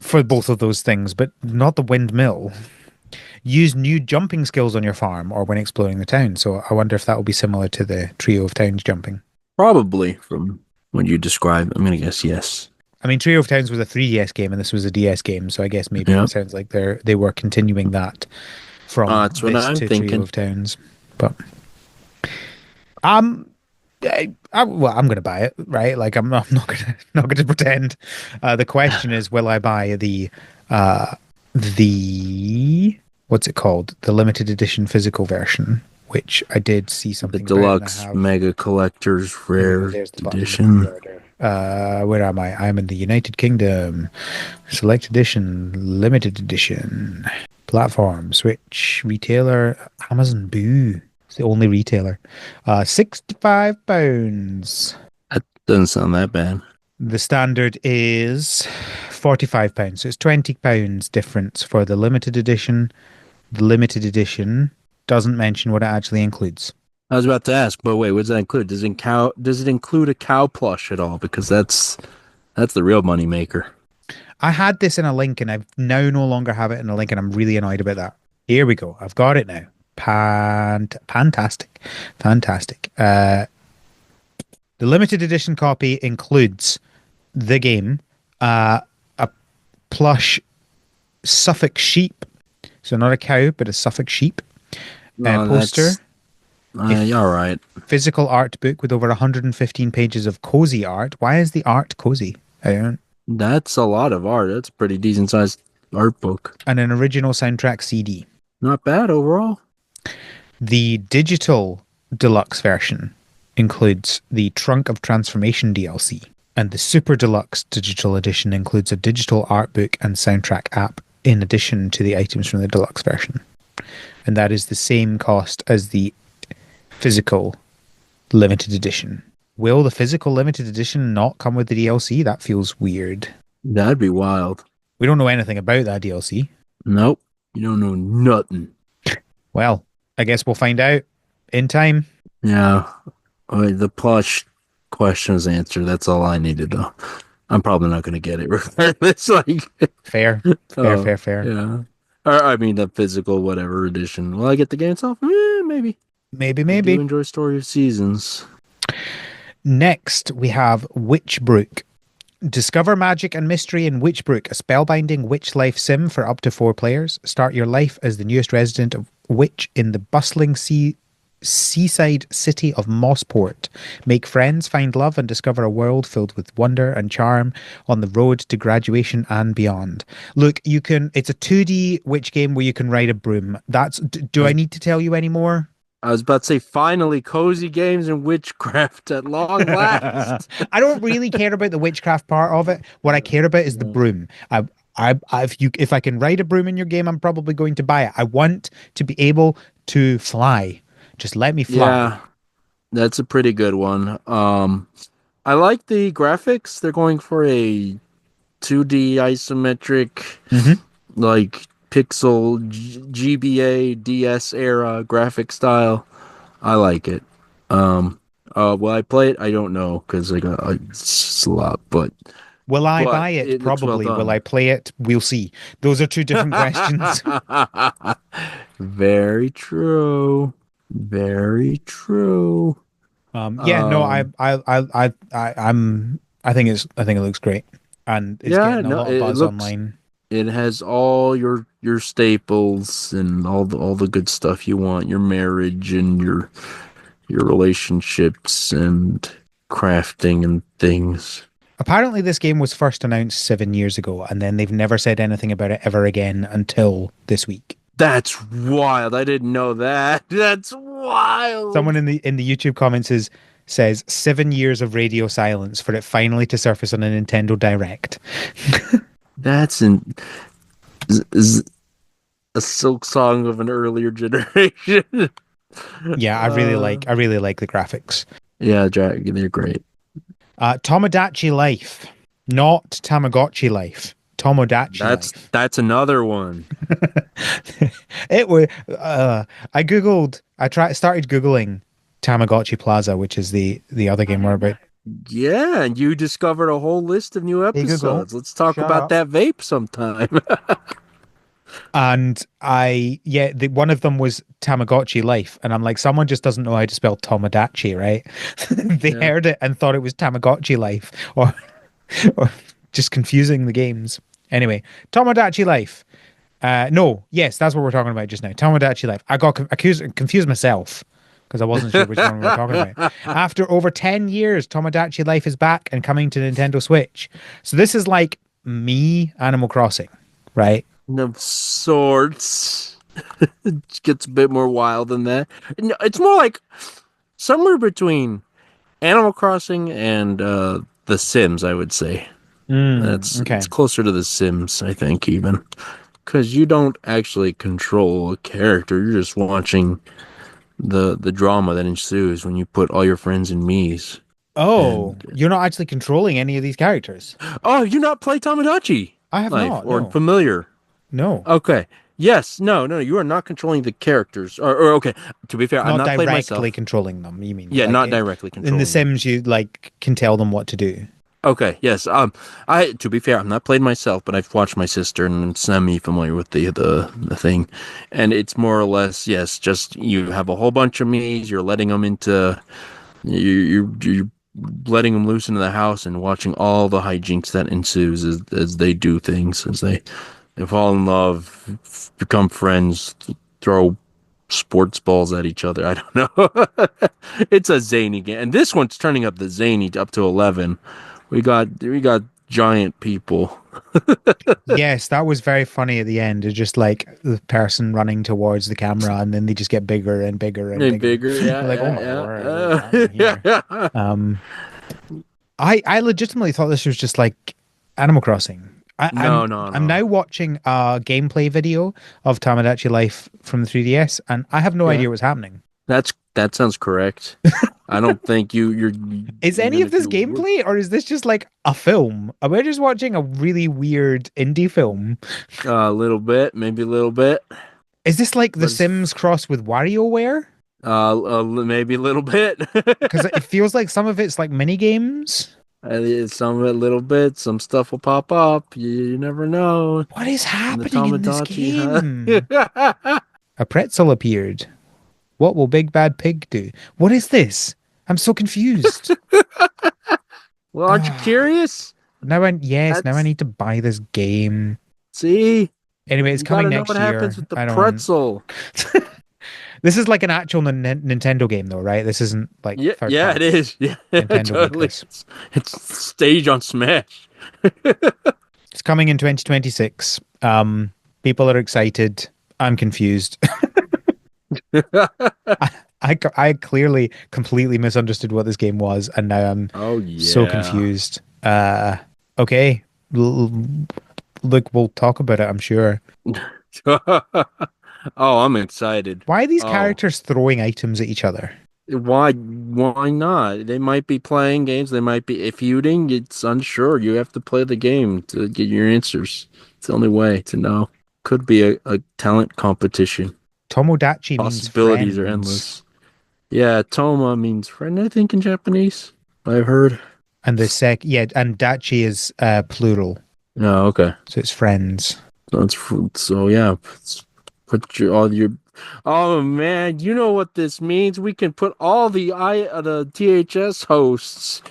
Speaker 1: for both of those things, but not the windmill. Use new jumping skills on your farm or when exploring the town. So I wonder if that will be similar to the trio of towns jumping.
Speaker 2: Probably from what you described. I'm gonna guess yes.
Speaker 1: I mean, Trio of Towns was a 3DS game and this was a DS game, so I guess maybe
Speaker 2: Yeah,
Speaker 1: it sounds like they were continuing that from
Speaker 2: that's what
Speaker 1: this
Speaker 2: I'm
Speaker 1: to Trio
Speaker 2: thinking.
Speaker 1: of Towns. But um, well, I'm gonna buy it, right? Like I'm not gonna not gonna pretend. The question is, will I buy the what's it called? The limited edition physical version, which I did see
Speaker 2: The
Speaker 1: something about, and I
Speaker 2: deluxe
Speaker 1: have.
Speaker 2: mega collector's
Speaker 1: Here we go.
Speaker 2: rare
Speaker 1: There's the button.
Speaker 2: edition.
Speaker 1: Pre-order. Where am I? I'm in the United Kingdom. Select edition, limited edition. Platform, Switch, retailer, Amazon Boo. It's the only retailer. £65.
Speaker 2: That doesn't sound that bad.
Speaker 1: The standard is £45. So it's £20 difference for the limited edition. The limited edition doesn't mention what it actually includes.
Speaker 2: I was about to ask, but wait, what does that include? Does it include a cow plush at all? Because that's the real money maker.
Speaker 1: I had this in a link and I've now no longer have it in a link and I'm really annoyed about that. Here we go. I've got it now. Fantastic. Fantastic. The limited edition copy includes the game, a plush Suffolk sheep. So not a cow, but a Suffolk sheep.
Speaker 2: No,
Speaker 1: Poster,
Speaker 2: that's
Speaker 1: a
Speaker 2: all right.
Speaker 1: physical art book with over 115 pages of cozy art. Why is the art cozy? I don't.
Speaker 2: That's a lot of art. That's a pretty decent sized art book.
Speaker 1: And an original soundtrack CD.
Speaker 2: Not bad overall.
Speaker 1: The digital deluxe version includes the Trunk of Transformation DLC, and the Super Deluxe digital edition includes a digital art book and soundtrack app in addition to the items from the deluxe version. And that is the same cost as the physical limited edition. Will the physical limited edition not come with the DLC? That feels weird.
Speaker 2: That'd be wild.
Speaker 1: We don't know anything about that DLC.
Speaker 2: Nope. You don't know nothing.
Speaker 1: Well, I guess we'll find out in time.
Speaker 2: Yeah. The plush question is answered. That's all I needed, though. I'm probably not going to get it regardless. Like,
Speaker 1: Fair, fair,
Speaker 2: oh,
Speaker 1: fair, fair.
Speaker 2: yeah. Or, I mean, the physical whatever edition. Will I get the game itself? Maybe.
Speaker 1: Maybe,
Speaker 2: I do
Speaker 1: maybe.
Speaker 2: enjoy Story of Seasons.
Speaker 1: Next, we have Witchbrook. Discover magic and mystery in Witchbrook, a spellbinding witch life sim for up to 4 players. Start your life as the newest resident of witch in the bustling seaside city of Mossport. Make friends, find love, and discover a world filled with wonder and charm on the road to graduation and beyond. Look, you can. It's a 2D witch game where you can ride a broom. Do I need to tell you any more?
Speaker 2: I was about to say, finally, cozy games and witchcraft at long last.
Speaker 1: I don't really care about the witchcraft part of it. What I care about is the
Speaker 2: Yeah.
Speaker 1: broom. If I can ride a broom in your game, I'm probably going to buy it. I want to be able to fly. Just let me fly.
Speaker 2: Yeah, that's a pretty good one. I like the graphics. They're going for a 2D isometric,
Speaker 1: Hmm.
Speaker 2: like pixel GBA DS era graphic style. I like it. Um, will I play it? I don't know because it's a lot,
Speaker 1: Will I
Speaker 2: but
Speaker 1: buy it?
Speaker 2: it looks well
Speaker 1: Probably. Will I
Speaker 2: done.
Speaker 1: play it? We'll see. Those are two different questions.
Speaker 2: Very true. Very true.
Speaker 1: Yeah, no,
Speaker 2: Um,
Speaker 1: I think it looks great, and it's
Speaker 2: yeah,
Speaker 1: getting a
Speaker 2: no,
Speaker 1: lot of
Speaker 2: it
Speaker 1: buzz
Speaker 2: looks
Speaker 1: online.
Speaker 2: it has all your staples and all the good stuff you want, your marriage and your relationships and crafting and things.
Speaker 1: Apparently, this game was first announced 7 years ago, and then they've never said anything about it ever again until this week.
Speaker 2: That's wild. I didn't know that. That's
Speaker 1: Someone
Speaker 2: wild.
Speaker 1: in the YouTube comments says 7 years of radio silence for it finally to surface on a Nintendo Direct.
Speaker 2: That's an is a silk song of an earlier generation.
Speaker 1: Yeah,
Speaker 2: uh,
Speaker 1: I really like the graphics.
Speaker 2: yeah, Jack, they're great.
Speaker 1: Tomodachi Life, not Tamagotchi Life. Tomodachi Life.
Speaker 2: That's another one.
Speaker 1: It was. Started googling Tamagotchi Plaza, which is the other game we're about.
Speaker 2: Yeah, and you discovered a whole list of new
Speaker 1: Hey Google,
Speaker 2: episodes. Let's talk
Speaker 1: shut
Speaker 2: about
Speaker 1: up.
Speaker 2: that vape sometime.
Speaker 1: And one of them was Tamagotchi Life, and I'm like, someone just doesn't know how to spell Tomodachi, right? They
Speaker 2: Yeah.
Speaker 1: heard it and thought it was Tamagotchi Life, or just confusing the games. Anyway, Tomodachi Life. No, yes, that's what we're talking about just now. Tomodachi Life. I got confused myself because I wasn't sure which one we were talking about. After over 10 years, Tomodachi Life is back and coming to Nintendo Switch. So this is like me, Animal Crossing, right?
Speaker 2: Of sorts. It gets a bit more wild than that. No, it's more like somewhere between Animal Crossing and The Sims, I would say.
Speaker 1: Okay.
Speaker 2: It's closer to The Sims, I think, even. Because you don't actually control a character, you're just watching the drama that ensues when you put all your friends in Mii's.
Speaker 1: Oh,
Speaker 2: And
Speaker 1: you're not actually controlling any of these characters.
Speaker 2: oh, you not play Tamagotchi
Speaker 1: I have
Speaker 2: Life
Speaker 1: not.
Speaker 2: or
Speaker 1: No,
Speaker 2: familiar?
Speaker 1: no,
Speaker 2: Okay. Yes. No. No. You are not controlling the characters. Or okay. To be fair, I've
Speaker 1: not
Speaker 2: not played
Speaker 1: directly
Speaker 2: myself.
Speaker 1: controlling them. You mean
Speaker 2: Yeah,
Speaker 1: like
Speaker 2: not directly
Speaker 1: in The
Speaker 2: controlling them.
Speaker 1: Sims, you like can tell them what to do.
Speaker 2: Okay. Yes. I to be fair, I've not played myself, but I've watched my sister and I'm semi familiar with the thing, and it's more or less yes. Just you have a whole bunch of Mii's. You're letting them into you're letting them loose into the house and watching all the hijinks that ensues as they do things as they fall in love, become friends, throw sports balls at each other. I don't know. It's a zany game, and this one's turning up the zany up to 11. We got giant people.
Speaker 1: Yes, that was very funny at the end. It's just like the person running towards the camera, and then they just get bigger and bigger and
Speaker 2: And
Speaker 1: bigger.
Speaker 2: bigger,
Speaker 1: You're
Speaker 2: yeah,
Speaker 1: like, oh my
Speaker 2: yeah,
Speaker 1: word, what is
Speaker 2: yeah.
Speaker 1: happening here? Um, I legitimately thought this was just like Animal Crossing. I,
Speaker 2: No,
Speaker 1: I'm
Speaker 2: no,
Speaker 1: I'm
Speaker 2: no.
Speaker 1: now watching a gameplay video of Tomodachi Life from the 3DS, and I have no
Speaker 2: Yeah,
Speaker 1: idea what's happening.
Speaker 2: that sounds correct. I don't think you're
Speaker 1: Is any
Speaker 2: even
Speaker 1: of
Speaker 2: if
Speaker 1: this
Speaker 2: you were
Speaker 1: gameplay, or is this just like a film? Are we just watching a really weird indie film?
Speaker 2: a little bit, maybe a little bit,
Speaker 1: Is this like The
Speaker 2: but
Speaker 1: Sims crossed with WarioWare?
Speaker 2: maybe a little bit.
Speaker 1: Because it feels like some of it's like mini games.
Speaker 2: Some of it a little bit, some stuff will pop up. You never know.
Speaker 1: What is
Speaker 2: And the
Speaker 1: happening in this
Speaker 2: Tamagotchi,
Speaker 1: game?
Speaker 2: huh?
Speaker 1: A pretzel appeared. What will Big Bad Pig do? What is this? I'm so confused.
Speaker 2: Well, aren't you
Speaker 1: Ah,
Speaker 2: curious?
Speaker 1: now I
Speaker 2: That's
Speaker 1: need to buy this game.
Speaker 2: see,
Speaker 1: Anyway, it's
Speaker 2: you got
Speaker 1: coming
Speaker 2: to know what
Speaker 1: next
Speaker 2: happens
Speaker 1: year.
Speaker 2: with the
Speaker 1: I don't.
Speaker 2: pretzel.
Speaker 1: This is like an actual Nintendo game, though, right? This isn't like
Speaker 2: Yeah,
Speaker 1: third
Speaker 2: yeah, it
Speaker 1: party.
Speaker 2: is. Yeah,
Speaker 1: Nintendo make
Speaker 2: totally.
Speaker 1: this.
Speaker 2: It's stage on Smash.
Speaker 1: It's coming in 2026. People are excited. I'm confused. I, I clearly completely misunderstood what this game was, and now I'm
Speaker 2: Oh
Speaker 1: so
Speaker 2: yeah.
Speaker 1: confused. Okay. Look, we'll talk about it, I'm sure.
Speaker 2: Oh, I'm excited.
Speaker 1: Why are these
Speaker 2: Oh,
Speaker 1: characters throwing items at each other?
Speaker 2: why not? They might be playing games, they might be feuding. It's unsure. You have to play the game to get your answers. It's the only way to know. Could be a talent competition.
Speaker 1: Tomodachi means
Speaker 2: Possibilities are
Speaker 1: friends,
Speaker 2: endless. Yeah, Toma means friend, I think, in Japanese. I've heard.
Speaker 1: and and dachi is plural,
Speaker 2: Oh, okay.
Speaker 1: so it's friends.
Speaker 2: So yeah. Put all your. Oh man, you know what this means? We can put all the THS hosts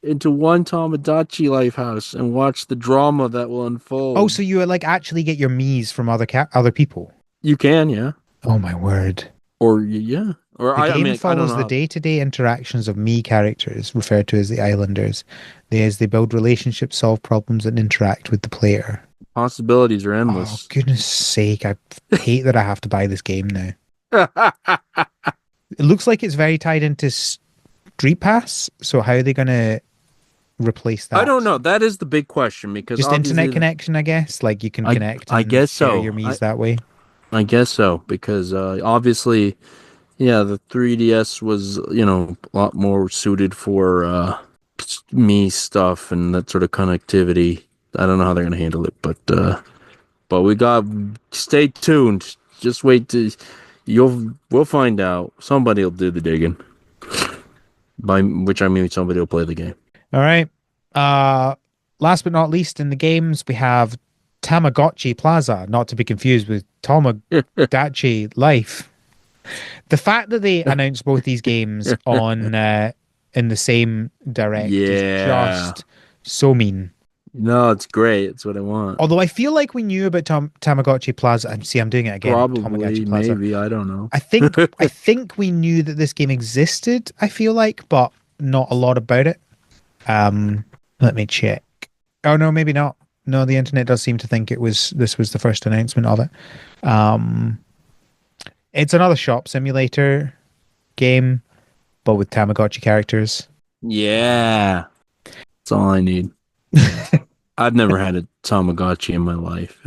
Speaker 2: into one Tomodachi Life house and watch the drama that will
Speaker 1: Oh,
Speaker 2: unfold.
Speaker 1: so you like actually get your Miis from other people?
Speaker 2: You can, yeah,
Speaker 1: Oh my word.
Speaker 2: or yeah, or
Speaker 1: The
Speaker 2: I
Speaker 1: game
Speaker 2: mean, I don't
Speaker 1: follows
Speaker 2: know
Speaker 1: the
Speaker 2: how
Speaker 1: day-to-day interactions of Mii characters, referred to as the Islanders. As they build relationships, solve problems, and interact with the player.
Speaker 2: possibilities are
Speaker 1: Oh,
Speaker 2: endless.
Speaker 1: goodness sake. I hate that I have to buy this game now. It looks like it's very tied into Street Pass. So how are they going to replace
Speaker 2: I don't
Speaker 1: that?
Speaker 2: know. That is the big question because
Speaker 1: Just internet
Speaker 2: obviously,
Speaker 1: connection, I guess. Like you can
Speaker 2: I
Speaker 1: connect
Speaker 2: I
Speaker 1: and
Speaker 2: guess
Speaker 1: share your
Speaker 2: so.
Speaker 1: Miis that way.
Speaker 2: I guess so because obviously, yeah, the 3DS was, a lot more suited for me stuff and that sort of connectivity. I don't know how they're gonna handle it, but we got stay tuned. Just wait to we'll find out. Somebody will do the digging. By which I mean somebody will play the game.
Speaker 1: All right. Uh, Last but not least, in the games, we have Tamagotchi Plaza, not to be confused with Tomodachi Life. The fact that they announced both these games on in the same direct is
Speaker 2: Yeah.
Speaker 1: just so mean.
Speaker 2: No, it's great. It's what I want.
Speaker 1: Although I feel like we knew about Tamagotchi Plaza, and see, I'm doing it again.
Speaker 2: Probably,
Speaker 1: Tamagotchi Plaza.
Speaker 2: maybe, I don't know.
Speaker 1: I think we knew that this game existed. I feel like, but not a lot about it. Um, Let me check. Oh no, maybe not. No, the internet does seem to think this was the first announcement of it. Um, it's another shop simulator game, but with Tamagotchi characters.
Speaker 2: Yeah. That's all I need. I've never had a Tamagotchi in my life.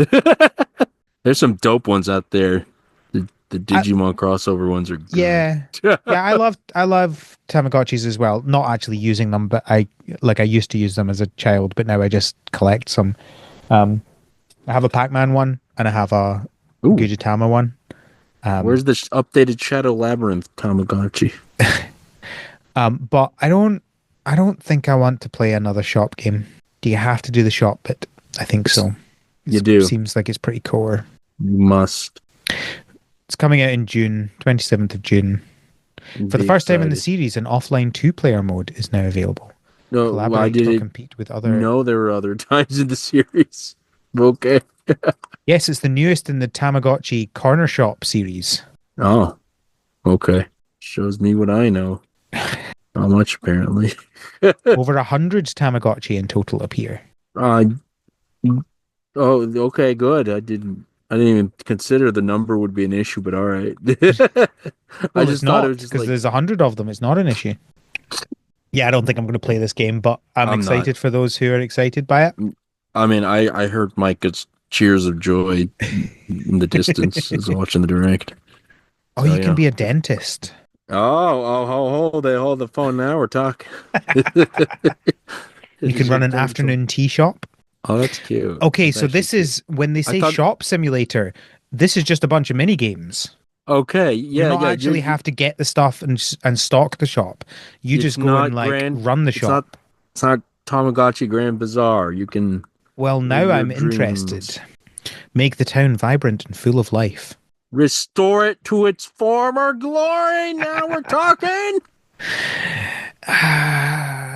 Speaker 2: There's some dope ones out there. The
Speaker 1: I,
Speaker 2: Digimon crossover ones are good.
Speaker 1: yeah, yeah, I love Tamagotchis as well. Not actually using them, but I used to use them as a child, but now I just collect some. Um, I have a Pac-Man one and I have a
Speaker 2: Ooh,
Speaker 1: Gudetama one. Um,
Speaker 2: where's the updated Shadow Labyrinth Tamagotchi?
Speaker 1: but I don't think I want to play another shop game. Do you have to do the shop bit? I think so.
Speaker 2: You
Speaker 1: It
Speaker 2: do.
Speaker 1: seems like it's pretty core.
Speaker 2: You must
Speaker 1: It's coming out in June, 27th of June. For the
Speaker 2: be
Speaker 1: first time in the
Speaker 2: excited.
Speaker 1: series, an offline two-player mode is now available.
Speaker 2: No, I
Speaker 1: Collaborate or
Speaker 2: didn't
Speaker 1: compete with other.
Speaker 2: know there were other times in the series. Okay.
Speaker 1: Yes, it's the newest in the Tamagotchi Corner Shop series.
Speaker 2: Oh, okay. Shows me what I know. Not much, apparently.
Speaker 1: Over 100 Tamagotchi in total appear.
Speaker 2: Uh, oh, okay, good. I didn't even consider the number would be an issue, but all right. I
Speaker 1: Well, it's
Speaker 2: just thought it
Speaker 1: not
Speaker 2: was just
Speaker 1: because
Speaker 2: like,
Speaker 1: there's 100 of them. It's not an issue. Yeah, I don't think I'm going to play this game, but I'm
Speaker 2: I'm not.
Speaker 1: excited for those who are excited by it.
Speaker 2: I mean, I heard Micah's cheers of joy in the distance as watching the direct.
Speaker 1: Oh,
Speaker 2: So
Speaker 1: you can
Speaker 2: yeah.
Speaker 1: be a dentist.
Speaker 2: Hold the phone now. We're talking.
Speaker 1: You can
Speaker 2: Is
Speaker 1: run
Speaker 2: it
Speaker 1: an
Speaker 2: turn to-
Speaker 1: afternoon tea shop.
Speaker 2: Oh, that's cute.
Speaker 1: Okay,
Speaker 2: That's
Speaker 1: so
Speaker 2: actually
Speaker 1: this
Speaker 2: cute.
Speaker 1: is when they
Speaker 2: I
Speaker 1: say
Speaker 2: thought,
Speaker 1: shop simulator, this is just a bunch of mini games.
Speaker 2: okay,
Speaker 1: You're
Speaker 2: yeah,
Speaker 1: not
Speaker 2: yeah.
Speaker 1: actually have to get the stuff and stock the shop. You
Speaker 2: It's
Speaker 1: just go and
Speaker 2: not
Speaker 1: like
Speaker 2: grand.
Speaker 1: run the
Speaker 2: It's not.
Speaker 1: shop.
Speaker 2: It's not Tamagotchi Grand Bazaar. You can
Speaker 1: Well,
Speaker 2: live
Speaker 1: now
Speaker 2: your
Speaker 1: I'm
Speaker 2: dreams.
Speaker 1: interested. Make the town vibrant and full of life.
Speaker 2: Restore it to its former glory. Now we're talking.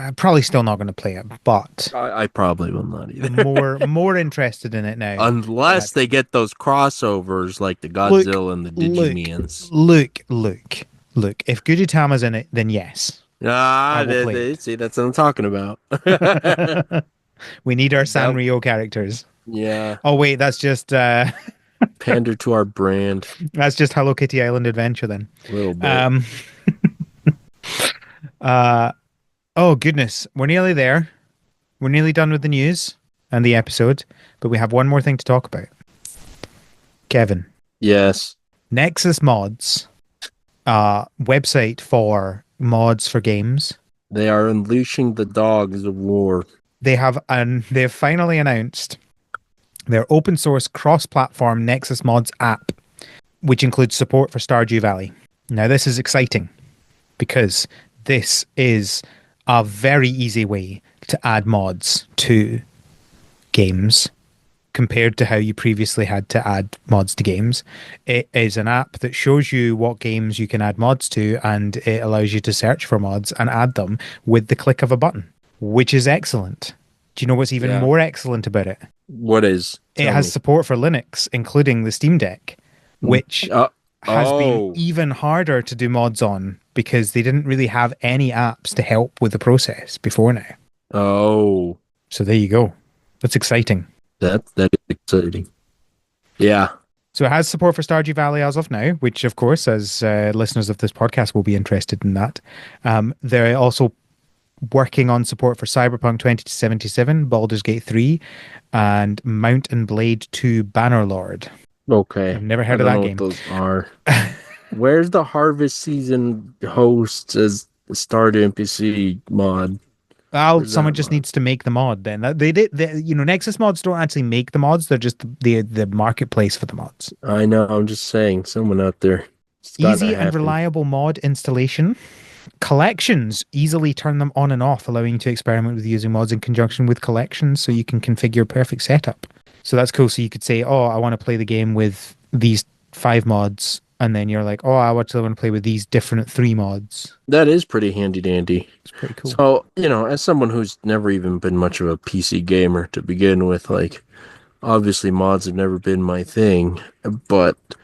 Speaker 1: I'm probably still not going to play it, but
Speaker 2: I probably will not either.
Speaker 1: more interested in it now.
Speaker 2: Unless they get those crossovers like the
Speaker 1: Look,
Speaker 2: Godzilla and the
Speaker 1: look,
Speaker 2: Digimians.
Speaker 1: look. If Gudetama's in it, then yes, I
Speaker 2: Ah,
Speaker 1: will play
Speaker 2: see, that's what I'm talking about.
Speaker 1: it. We need our
Speaker 2: That,
Speaker 1: Sanrio characters.
Speaker 2: yeah,
Speaker 1: Oh wait,
Speaker 2: pander to our brand
Speaker 1: that's just Hello Kitty Island Adventure then.
Speaker 2: a little bit.
Speaker 1: Um, uh, oh goodness, we're nearly there. We're nearly done with the news and the episode, but we have one more thing to talk about. Kevin,
Speaker 2: Yes,
Speaker 1: Nexus Mods, website for mods for games.
Speaker 2: they are unleashing the dogs of war.
Speaker 1: They've finally announced their open source cross-platform Nexus Mods app, which includes support for Stardew Valley. Now, this is exciting because this is a very easy way to add mods to games compared to how you previously had to add mods to games. It is an app that shows you what games you can add mods to, and it allows you to search for mods and add them with the click of a button, which is excellent. Do you know what's even
Speaker 2: Yeah.
Speaker 1: more excellent about it?
Speaker 2: What is?
Speaker 1: It
Speaker 2: Tell
Speaker 1: has
Speaker 2: me.
Speaker 1: support for Linux, including the Steam Deck, which
Speaker 2: Uh,
Speaker 1: has been
Speaker 2: oh,
Speaker 1: even harder to do mods on because they didn't really have any apps to help with the process before now.
Speaker 2: oh,
Speaker 1: So there you go. That's exciting.
Speaker 2: that is exciting. Yeah,
Speaker 1: So it has support for Stardew Valley as of now, which, of course, as listeners of this podcast will be interested in that. They're also working on support for Cyberpunk 2077, Baldur's Gate 3, and Mount and Blade 2 Bannerlord.
Speaker 2: okay.
Speaker 1: I've never
Speaker 2: I
Speaker 1: heard of
Speaker 2: don't
Speaker 1: that
Speaker 2: know what
Speaker 1: game.
Speaker 2: those are. Where's the harvest season host as the start NPC mod?
Speaker 1: Well,
Speaker 2: Where's
Speaker 1: someone
Speaker 2: that
Speaker 1: just
Speaker 2: mod?
Speaker 1: needs to make the mod then. They did, Nexus mods don't actually make the mods, they're just the marketplace for the mods.
Speaker 2: I know. I'm just saying, someone out there. It's gotta
Speaker 1: Easy and
Speaker 2: happen.
Speaker 1: reliable mod installation. Collections, easily turn them on and off, allowing you to experiment with using mods in conjunction with collections so you can configure a perfect setup. So that's cool. So you could say, oh, I want to play the game with these 5 mods. And then you're like, oh, I actually want to play with these different 3 mods.
Speaker 2: That is pretty handy dandy.
Speaker 1: It's pretty cool.
Speaker 2: So, as someone who's never even been much of a PC gamer to begin with, like, obviously mods have never been my thing, but it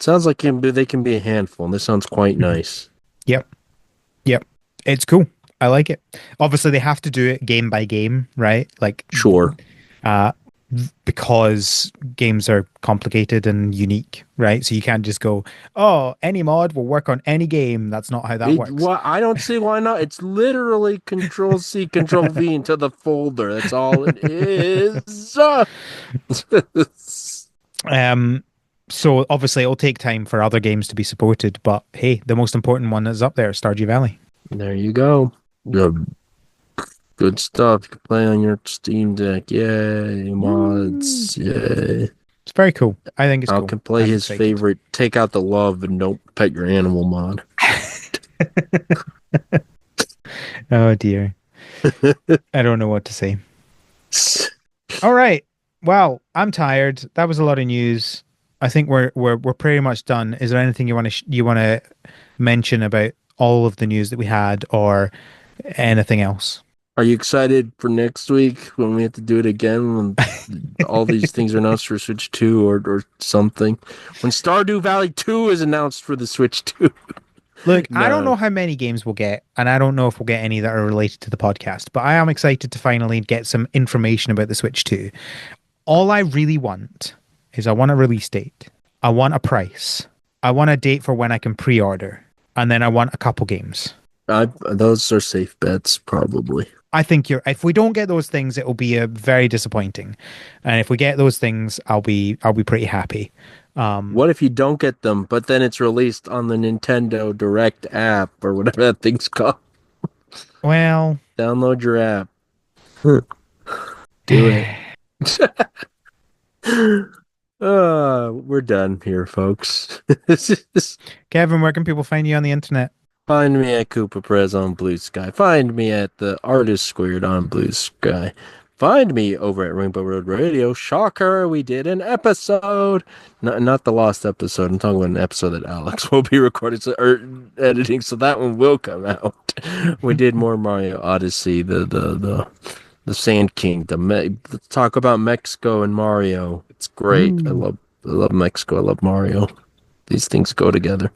Speaker 2: sounds like they can be a handful, and this sounds quite
Speaker 1: Mhm.
Speaker 2: nice.
Speaker 1: Yep. Yep. It's cool. I like it. Obviously, they have to do it game by game, right? Like,
Speaker 2: Sure.
Speaker 1: uh, because games are complicated and unique, right? So you can't just go, oh, any mod will work on any game. That's not how that works.
Speaker 2: I don't see why not. It's literally Control C, Control V into the folder. That's all it is.
Speaker 1: So obviously it'll take time for other games to be supported, but hey, the most important one is up there, Stardew Valley.
Speaker 2: There you go. Good stuff. You can play on your Steam Deck. Yay, mods. Yay.
Speaker 1: It's very cool. I think it's
Speaker 2: I
Speaker 1: cool.
Speaker 2: can play
Speaker 1: I'm
Speaker 2: his
Speaker 1: excited.
Speaker 2: favorite Take Out the Love and Don't Pet Your Animal mod.
Speaker 1: Oh dear. I don't know what to say. All right. Well, I'm tired. That was a lot of news. I think we're pretty much done. Is there anything you want to mention about all of the news that we had, or anything else?
Speaker 2: Are you excited for next week when we have to do it again? When all these things are announced for Switch 2 or something? When Stardew Valley 2 is announced for the Switch 2.
Speaker 1: Look, I don't
Speaker 2: No.
Speaker 1: know how many games we'll get, and I don't know if we'll get any that are related to the podcast, but I am excited to finally get some information about the Switch 2. All I really want is I want a release date. I want a price. I want a date for when I can pre-order. And then I want a couple games.
Speaker 2: Those are safe bets, probably.
Speaker 1: I think if we don't get those things, it will be a very disappointing. And if we get those things, I'll be pretty happy.
Speaker 2: What if you don't get them, but then it's released on the Nintendo Direct app or whatever that thing's called?
Speaker 1: Well,
Speaker 2: Download your app. Do it. We're done here, folks.
Speaker 1: Kevin, where can people find you on the internet?
Speaker 2: Find me at Koopa Prez on Blue Sky. Find me at the Artist Squared on Blue Sky. find me over at Rainbow Road Radio. Shocker, we did an episode. Not the lost episode. I'm talking about an episode that Alex will be recording or editing, so that one will come out. We did more Mario Odyssey, the Sand Kingdom. Let's talk about Mexico and Mario. It's great.
Speaker 1: Ooh.
Speaker 2: I love Mexico. I love Mario. These things go together.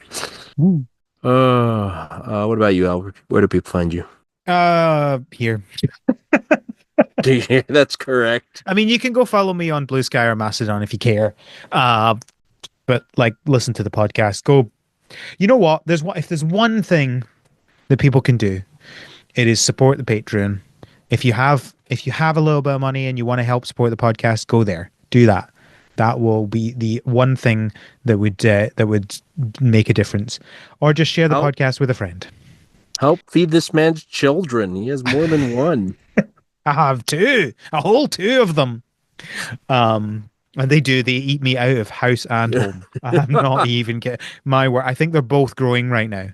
Speaker 1: Ooh.
Speaker 2: What about you, Albert? Where do people find you?
Speaker 1: Here.
Speaker 2: That's correct.
Speaker 1: I mean, you can go follow me on Blue Sky or Mastodon if you care. But like, listen to the podcast. Go. You know what? If there's one thing that people can do, it is support the Patreon. If you have a little bit of money and you want to help support the podcast, go there. Do that. That will be the one thing that would make a difference. Or just share the podcast with a friend.
Speaker 2: Help feed this man's children. He has more than one.
Speaker 1: I have two, a whole two of them. And they eat me out of house and home. I'm not even kidding. My word, I think they're both growing right now.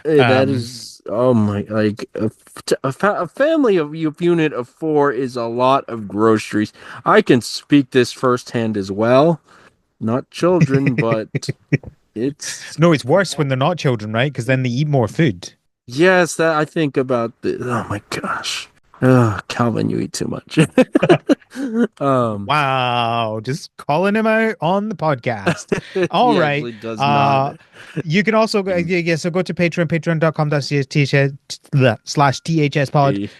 Speaker 2: That is, oh my, like a family of unit of 4 is a lot of groceries. I can speak this firsthand as well. Not children, but it's
Speaker 1: worse when they're not children, right? Because then they eat more food.
Speaker 2: Yes, that I think about. Oh my gosh. Oh, Calvin, you eat too much.
Speaker 1: Wow, just calling him out on the podcast. All right.
Speaker 2: Does not.
Speaker 1: You can also go, so go to patreon.com/THS pod,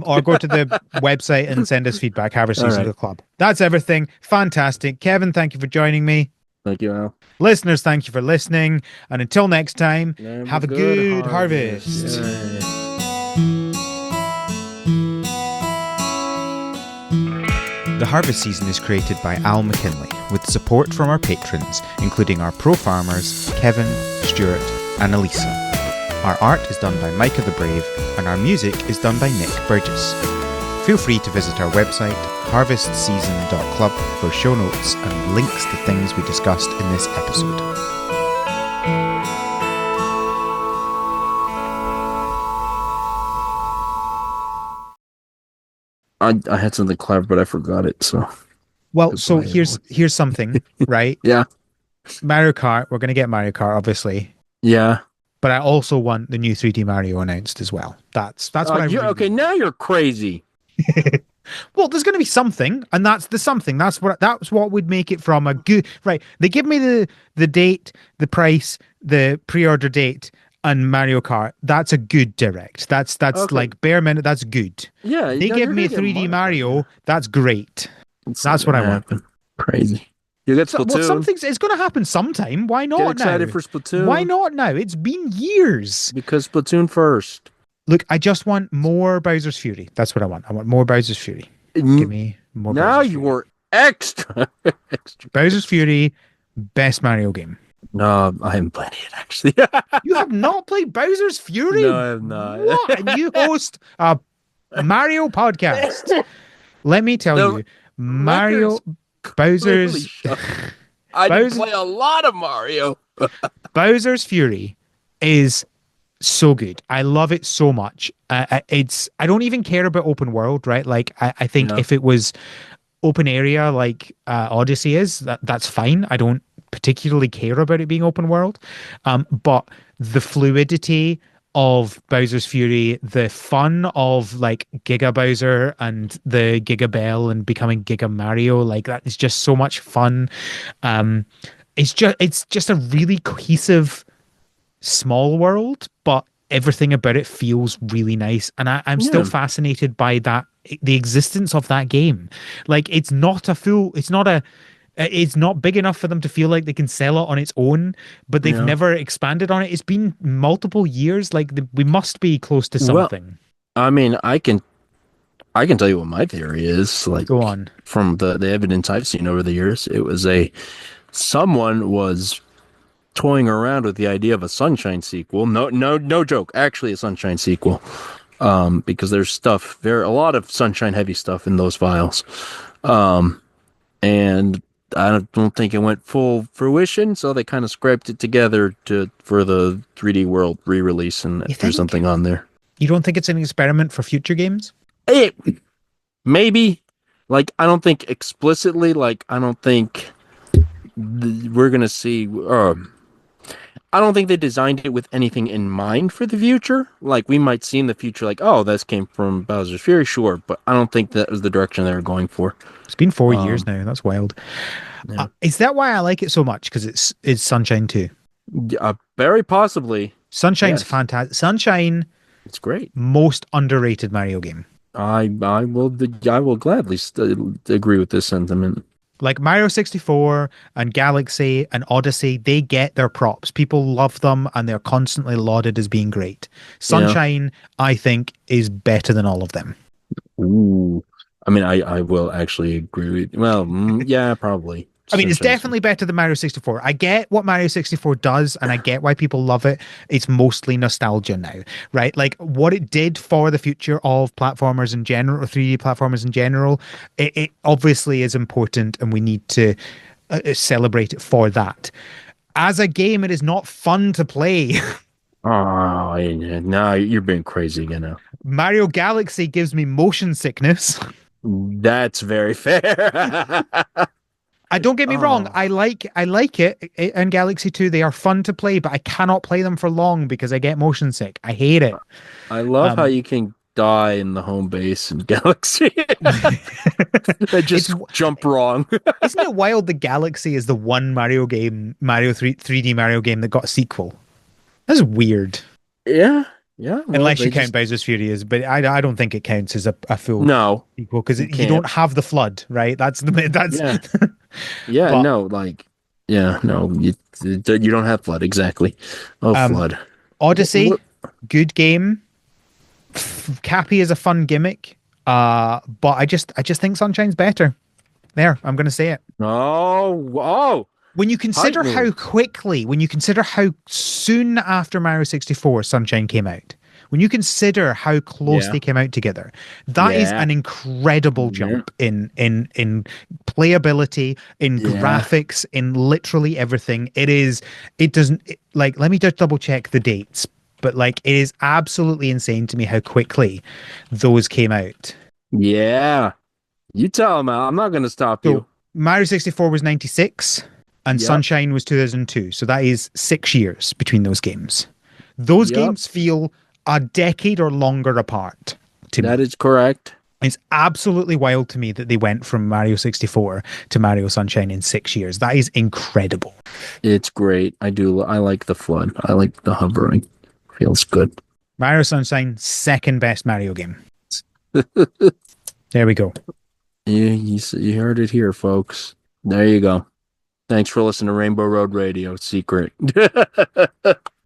Speaker 1: or go to the website and send us feedback. Harvest Season of the Club. That's everything. Fantastic. Kevin, thank you for joining me.
Speaker 2: Thank you, Al.
Speaker 1: Listeners, thank you for listening. And until next time, have a good harvest. The Harvest Season is created by Al McKinley, with support from our patrons, including our pro farmers, Kevin, Stuart, and Elisa. Our art is done by Micah the Brave, and our music is done by Nick Burgess. Feel free to visit our website, harvestseason.club, for show notes and links to things we discussed in this episode.
Speaker 2: I had something clever, but I forgot it. So,
Speaker 1: well, so here's something, right?
Speaker 2: Yeah,
Speaker 1: Mario Kart. We're gonna get Mario Kart, obviously.
Speaker 2: Yeah,
Speaker 1: but I also want the new 3D Mario announced as well. That's what I really
Speaker 2: okay. Now you're crazy.
Speaker 1: Well, there's going to be something, and that's the something. That's what would make it from a good right. They give me the date, the price, the pre-order date, and Mario Kart. That's a good direct. That's okay. Like bare minute. That's good.
Speaker 2: Yeah.
Speaker 1: They give me 3D Mario. That's great. That's what I want.
Speaker 2: Crazy. You get Splatoon.
Speaker 1: Well, some things it's going to happen sometime. Why not?
Speaker 2: Get excited
Speaker 1: now?
Speaker 2: For Splatoon.
Speaker 1: Why not now? It's been years.
Speaker 2: Because Splatoon first.
Speaker 1: Look, I just want more Bowser's Fury. That's what I want. I want more Bowser's Fury. Give me more.
Speaker 2: Now Bowser's Fury. Were extra.
Speaker 1: Bowser's Fury, best Mario game.
Speaker 2: No, I haven't played it actually.
Speaker 1: You have not played Bowser's Fury?
Speaker 2: No, I have not.
Speaker 1: What? And you host a Mario podcast. Let me tell you, Mario Bowser's.
Speaker 2: I did play a lot of Mario.
Speaker 1: Bowser's Fury is so good. I love it so much. I don't even care about open world, right? Like I think if it was open area like Odyssey is, that's fine. I don't particularly care about it being open world. But the fluidity of Bowser's Fury, the fun of like Giga Bowser and the Giga Bell and becoming Giga Mario, like that is just so much fun. It's just a really cohesive small world, but everything about it feels really nice, and I'm still fascinated by that, the existence of that game. Like it's not big enough for them to feel like they can sell it on its own, but they've never expanded on it. It's been multiple years. Like we must be close to something.
Speaker 2: Well, I mean, I can tell you what my theory is. Like,
Speaker 1: go on.
Speaker 2: From the evidence I've seen over the years, it was someone was toying around with the idea of a Sunshine sequel. No joke. Actually, a Sunshine sequel. Because there's a lot of Sunshine heavy stuff in those files. And I don't think it went full fruition, so they kind of scraped it together for the 3D World re-release, and there's something on there.
Speaker 1: You don't think it's an experiment for future games?
Speaker 2: Maybe. Like, I don't think explicitly, like, I don't think we're gonna see. I don't think they designed it with anything in mind for the future. Like, we might see in the future, like, oh, this came from Bowser's Fury, sure, but I don't think that was the direction they were going for.
Speaker 1: It's been 4 years
Speaker 2: Um,
Speaker 1: now. That's wild.
Speaker 2: yeah,
Speaker 1: Is that why I like it so much? Because it's Sunshine too.
Speaker 2: very possibly,
Speaker 1: Sunshine's
Speaker 2: yes,
Speaker 1: fantastic. Sunshine,
Speaker 2: it's great.
Speaker 1: most underrated Mario game.
Speaker 2: I will gladly agree with this sentiment.
Speaker 1: Like Mario 64 and Galaxy and Odyssey, they get their props. People love them and they're constantly lauded as being great.
Speaker 2: Yeah.
Speaker 1: Sunshine, I think, is better than all of them.
Speaker 2: Ooh. I mean, I will actually agree with. Well, yeah, probably.
Speaker 1: I mean, it's
Speaker 2: Sunshine's.
Speaker 1: definitely better than Mario 64. I get what Mario 64 does, and I get why people love it. It's mostly nostalgia now, right? Like what it did for the future of platformers in general, or 3D platformers in general, it obviously is important, and we need to celebrate it for that. As a game, it is not fun to play.
Speaker 2: Oh, yeah, now you're being crazy again now.
Speaker 1: Mario Galaxy gives me motion sickness.
Speaker 2: That's very fair.
Speaker 1: I don't get me wrong.
Speaker 2: Oh,
Speaker 1: I like it in Galaxy 2. They are fun to play, but I cannot play them for long because I get motion sick. I hate it.
Speaker 2: I love how
Speaker 1: Um,
Speaker 2: you can die in the home base in Galaxy. I
Speaker 1: it's
Speaker 2: just jump wrong.
Speaker 1: isn't it wild the Galaxy is the one Mario game, Mario 3D Mario game that got a sequel? That's weird.
Speaker 2: Yeah, yeah. Well,
Speaker 1: Unless you
Speaker 2: they
Speaker 1: count
Speaker 2: just
Speaker 1: Bowser's Fury as, but I don't think it counts as a full
Speaker 2: no,
Speaker 1: sequel because
Speaker 2: you
Speaker 1: you
Speaker 2: can't.
Speaker 1: don't have the flood, right? That's the that's
Speaker 2: Yeah, yeah.
Speaker 1: but
Speaker 2: No, like, yeah, no. You don't have flood exactly. Oh,
Speaker 1: um
Speaker 2: flood.
Speaker 1: Odyssey,
Speaker 2: What?
Speaker 1: good game. Cappy is a fun gimmick. But I just think Sunshine's better. There, I'm gonna say it.
Speaker 2: Oh, oh,
Speaker 1: When you
Speaker 2: hype
Speaker 1: consider how
Speaker 2: me.
Speaker 1: quickly, when you consider how soon after Mario 64 Sunshine came out, when you consider how close
Speaker 2: Yeah,
Speaker 1: they came out together, that is
Speaker 2: yeah,
Speaker 1: an incredible
Speaker 2: yeah,
Speaker 1: jump in playability, in
Speaker 2: yeah.
Speaker 1: graphics, in literally everything. It doesn't like let me just double check the dates, but like it is absolutely insane to me how quickly those came out.
Speaker 2: Yeah. You tell him, Al. I'm not going to stop
Speaker 1: So
Speaker 2: you.
Speaker 1: Mario 64 was 96 and
Speaker 2: Yep.
Speaker 1: Sunshine was 2002. So that is 6 years between those games. Those
Speaker 2: Yep.
Speaker 1: games feel a decade or longer apart to
Speaker 2: That
Speaker 1: me.
Speaker 2: is correct.
Speaker 1: It's absolutely wild to me that they went from Mario 64 to Mario Sunshine in 6 years. That is incredible.
Speaker 2: It's great. I do. I like the flood. I like the hovering. Feels good.
Speaker 1: Mario Sunshine, second best Mario game. There we go.
Speaker 2: You heard it here, folks. There you go. Thanks for listening to Rainbow Road Radio Secret.